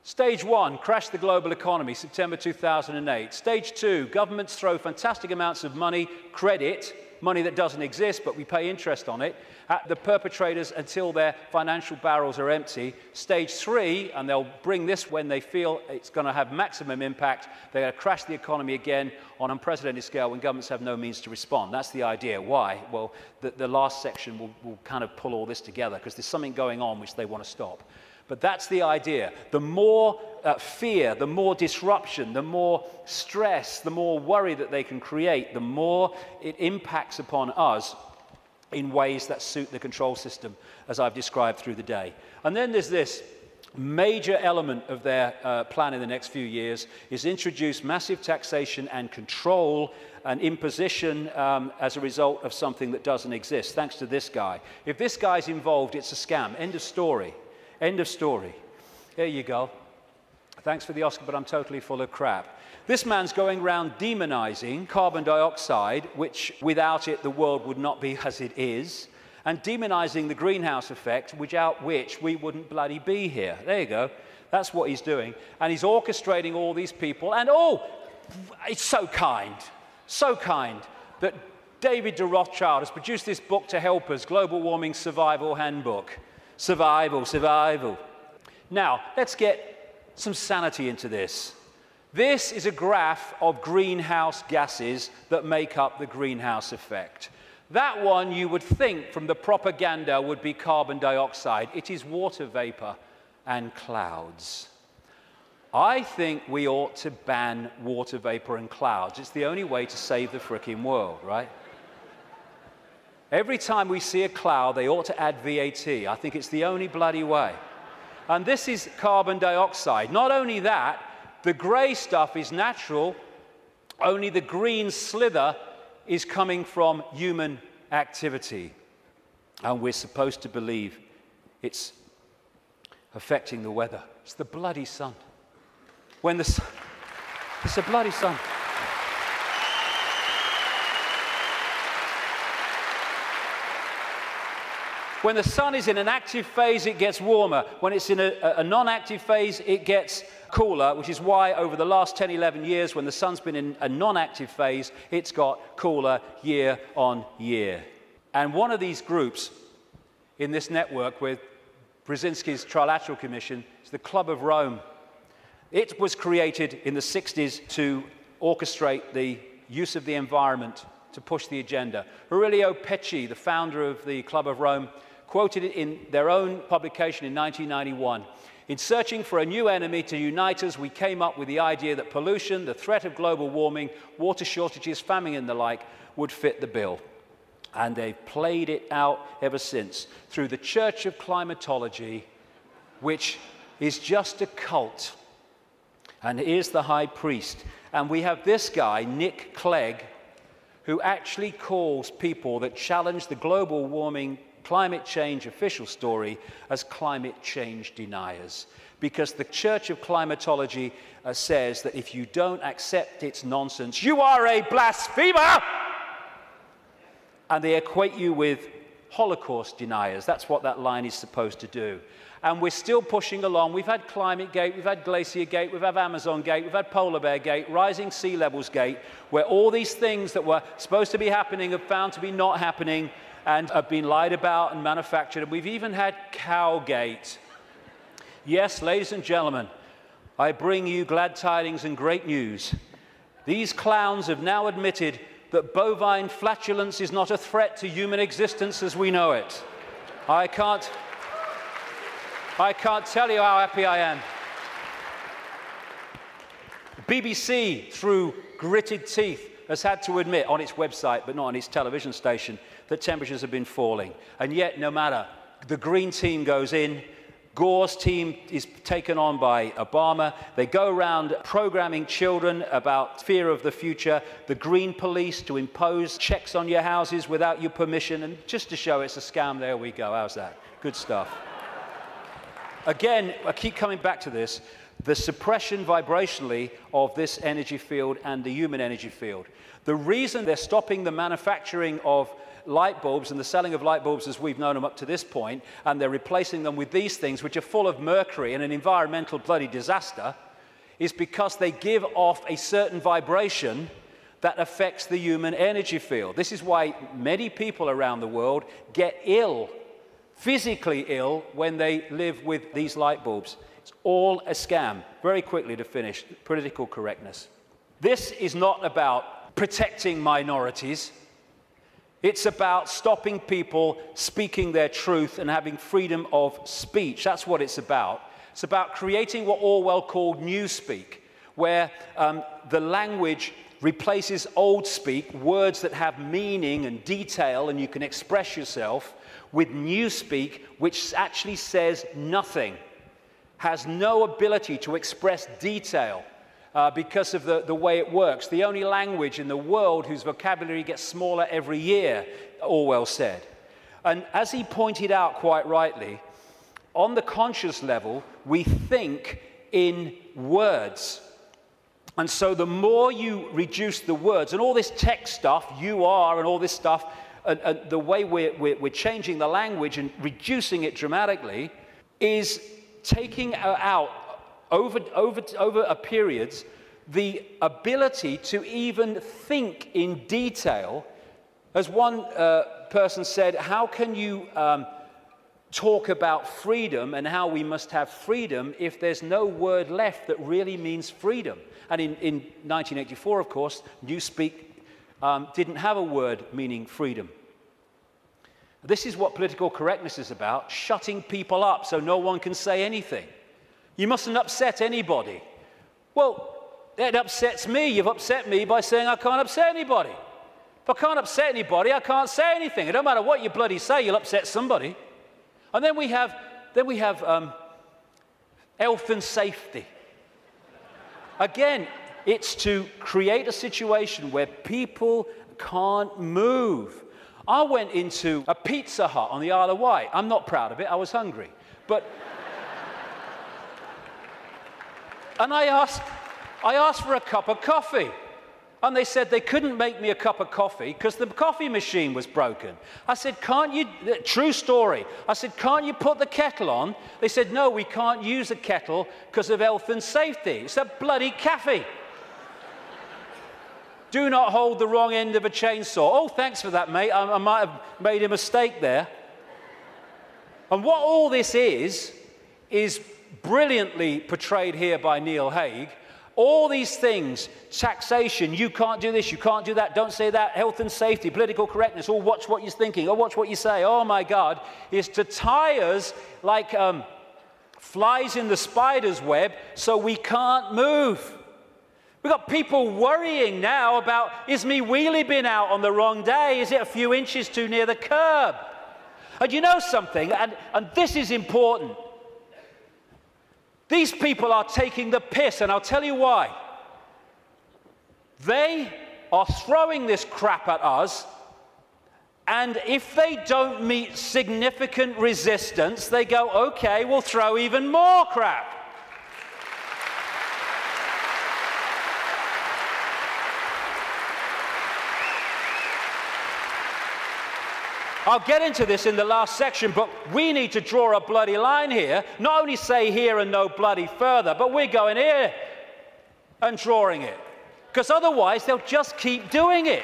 Stage 1, crash the global economy, September 2008. Stage 2, governments throw fantastic amounts of money, credit, money that doesn't exist, but we pay interest on it, at the perpetrators until their financial barrels are empty. Stage 3, and they'll bring this when they feel it's going to have maximum impact, they're going to crash the economy again on unprecedented scale when governments have no means to respond. That's the idea. Why? Well, the last section will kind of pull all this together because there's something going on which they want to stop. But that's the idea. The more fear, the more disruption, the more stress, the more worry that they can create, the more it impacts upon us in ways that suit the control system, as I've described through the day. And then there's this major element of their plan in the next few years is introduce massive taxation and control and imposition as a result of something that doesn't exist, thanks to this guy. If this guy's involved, it's a scam. End of story. End of story. There you go. Thanks for the Oscar, but I'm totally full of crap. This man's going around demonizing carbon dioxide, which without it the world would not be as it is, and demonizing the greenhouse effect, without which we wouldn't bloody be here. There you go. That's what he's doing. And he's orchestrating all these people. And oh, it's so kind that David de Rothschild has produced this book to help us, Global Warming Survival Handbook. Survival. Now, let's get some sanity into this. This is a graph of greenhouse gases that make up the greenhouse effect. That one, you would think from the propaganda, would be carbon dioxide. It is water vapor and clouds. I think we ought to ban water vapor and clouds. It's the only way to save the frickin' world, right? Every time we see a cloud, they ought to add VAT. I think it's the only bloody way. And this is carbon dioxide. Not only that, the grey stuff is natural, only the green slither is coming from human activity. And we're supposed to believe it's affecting the weather. It's the bloody sun. When the sun, it's the bloody sun. When the sun is in an active phase, it gets warmer. When it's in a non-active phase, it gets cooler, which is why over the last 10, 11 years, when the sun's been in a non-active phase, it's got cooler year on year. And one of these groups in this network with Brzezinski's Trilateral Commission is the Club of Rome. It was created in the 60s to orchestrate the use of the environment to push the agenda. Aurelio Pecci, the founder of the Club of Rome, quoted it in their own publication in 1991. In searching for a new enemy to unite us, we came up with the idea that pollution, the threat of global warming, water shortages, famine and the like would fit the bill. And they've played it out ever since through the Church of Climatology, which is just a cult. And here's the high priest. And we have this guy, Nick Clegg, who actually calls people that challenge the global warming climate change official story as climate change deniers. Because the Church of Climatology says that if you don't accept its nonsense, you are a blasphemer! And they equate you with Holocaust deniers. That's what that line is supposed to do. And we're still pushing along. We've had Climate Gate, we've had Glacier Gate, we've had Amazon Gate, we've had Polar Bear Gate, Rising Sea Levels Gate, where all these things that were supposed to be happening have found to be not happening and have been lied about and manufactured. And we've even had Cowgate. Yes, ladies and gentlemen, I bring you glad tidings and great news. These clowns have now admitted that bovine flatulence is not a threat to human existence as we know it. I can't tell you how happy I am. BBC, through gritted teeth, has had to admit on its website, but not on its television station, that temperatures have been falling. And yet, no matter, the Green Team goes in, Gore's team is taken on by Obama. They go around programming children about fear of the future, the Green Police to impose checks on your houses without your permission, and just to show it's a scam, there we go. How's that? Good stuff. Again, I keep coming back to this, the suppression vibrationally of this energy field and the human energy field. The reason they're stopping the manufacturing of light bulbs and the selling of light bulbs as we've known them up to this point, and they're replacing them with these things which are full of mercury and an environmental bloody disaster, is because they give off a certain vibration that affects the human energy field. This is why many people around the world get ill, physically ill, when they live with these light bulbs. It's all a scam. Very quickly to finish, political correctness. This is not about protecting minorities. It's about stopping people speaking their truth and having freedom of speech. That's what it's about. It's about creating what Orwell called newspeak, where the language replaces old speak, words that have meaning and detail and you can express yourself, with newspeak, which actually says nothing, has no ability to express detail because of the way it works. The only language in the world whose vocabulary gets smaller every year, Orwell said. And as he pointed out quite rightly, on the conscious level, we think in words. And so the more you reduce the words, and all this tech stuff, you are, and all this stuff, and the way we're changing the language and reducing it dramatically, is taking out, over a periods, the ability to even think in detail. As one person said, how can you talk about freedom and how we must have freedom if there's no word left that really means freedom? And in 1984, of course, newspeak didn't have a word meaning freedom. This is what political correctness is about, shutting people up so no one can say anything. You mustn't upset anybody. Well, it upsets me. You've upset me by saying I can't upset anybody. If I can't upset anybody, I can't say anything. It don't matter what you bloody say, you'll upset somebody. And then we have health and safety. Again, it's to create a situation where people can't move. I went into a Pizza Hut on the Isle of Wight. I'm not proud of it. I was hungry. And I asked for a cup of coffee. And they said they couldn't make me a cup of coffee because the coffee machine was broken. I said, can't you, true story. I said, can't you put the kettle on? They said, no, we can't use a kettle because of health and safety. It's a bloody cafe. Do not hold the wrong end of a chainsaw. Oh, thanks for that, mate. I might have made a mistake there. And what all this is brilliantly portrayed here by Neil Haig. All these things, taxation, you can't do this, you can't do that, don't say that, health and safety, political correctness, oh, watch what you're thinking, oh, watch what you say, oh my God, is to tie us like flies in the spider's web so we can't move. We've got people worrying now about, is me wheelie bin out on the wrong day? Is it a few inches too near the curb? And you know something, and this is important. These people are taking the piss, and I'll tell you why. They are throwing this crap at us, and if they don't meet significant resistance, they go, okay, we'll throw even more crap. I'll get into this in the last section, but we need to draw a bloody line here. Not only say here and no bloody further, but we're going here and drawing it. Because otherwise, they'll just keep doing it.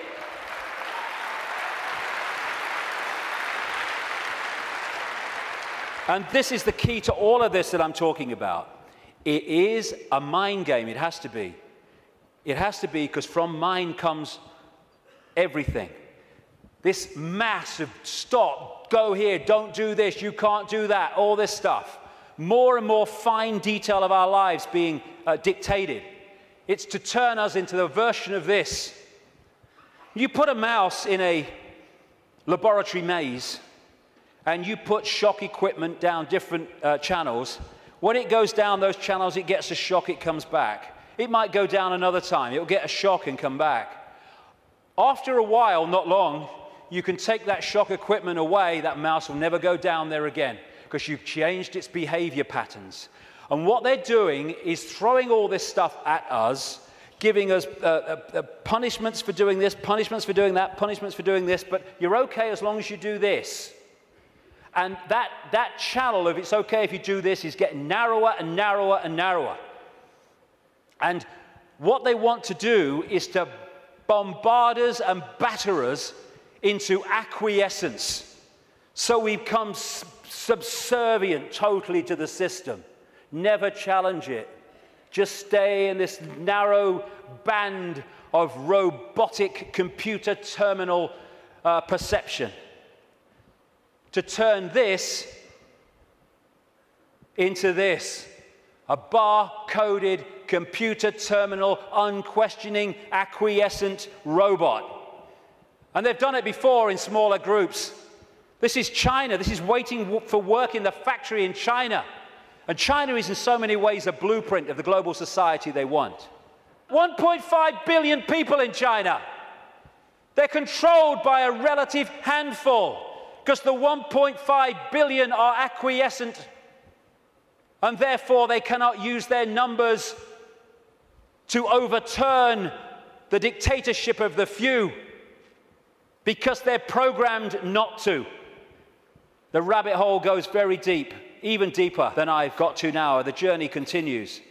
And this is the key to all of this that I'm talking about. It is a mind game. It has to be. It has to be, because from mind comes everything. This massive stop, go here, don't do this, you can't do that, all this stuff. More and more fine detail of our lives being dictated. It's to turn us into a version of this. You put a mouse in a laboratory maze and you put shock equipment down different channels. When it goes down those channels, it gets a shock, it comes back. It might go down another time, it'll get a shock and come back. After a while, not long, you can take that shock equipment away, that mouse will never go down there again because you've changed its behavior patterns. And what they're doing is throwing all this stuff at us, giving us punishments for doing this, punishments for doing that, punishments for doing this, but you're okay as long as you do this. And that channel of it's okay if you do this is getting narrower and narrower and narrower. And what they want to do is to bombard us and batter us into acquiescence. So we become subservient totally to the system. Never challenge it. Just stay in this narrow band of robotic computer terminal perception. To turn this into this. A bar-coded, computer terminal, unquestioning, acquiescent robot. And they've done it before in smaller groups. This is China. This is waiting for work in the factory in China. And China is in so many ways a blueprint of the global society they want. 1.5 billion people in China. They're controlled by a relative handful because the 1.5 billion are acquiescent, and therefore they cannot use their numbers to overturn the dictatorship of the few because they're programmed not to. The rabbit hole goes very deep, even deeper than I've got to now. The journey continues.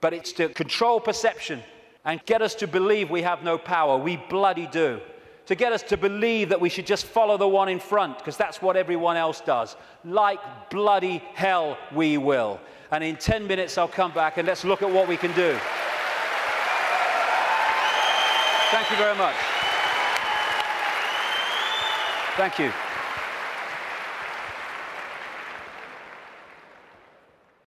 But it's to control perception and get us to believe we have no power. We bloody do. To get us to believe that we should just follow the one in front, because that's what everyone else does. Like bloody hell we will. And in 10 minutes I'll come back and let's look at what we can do. Thank you very much. Thank you.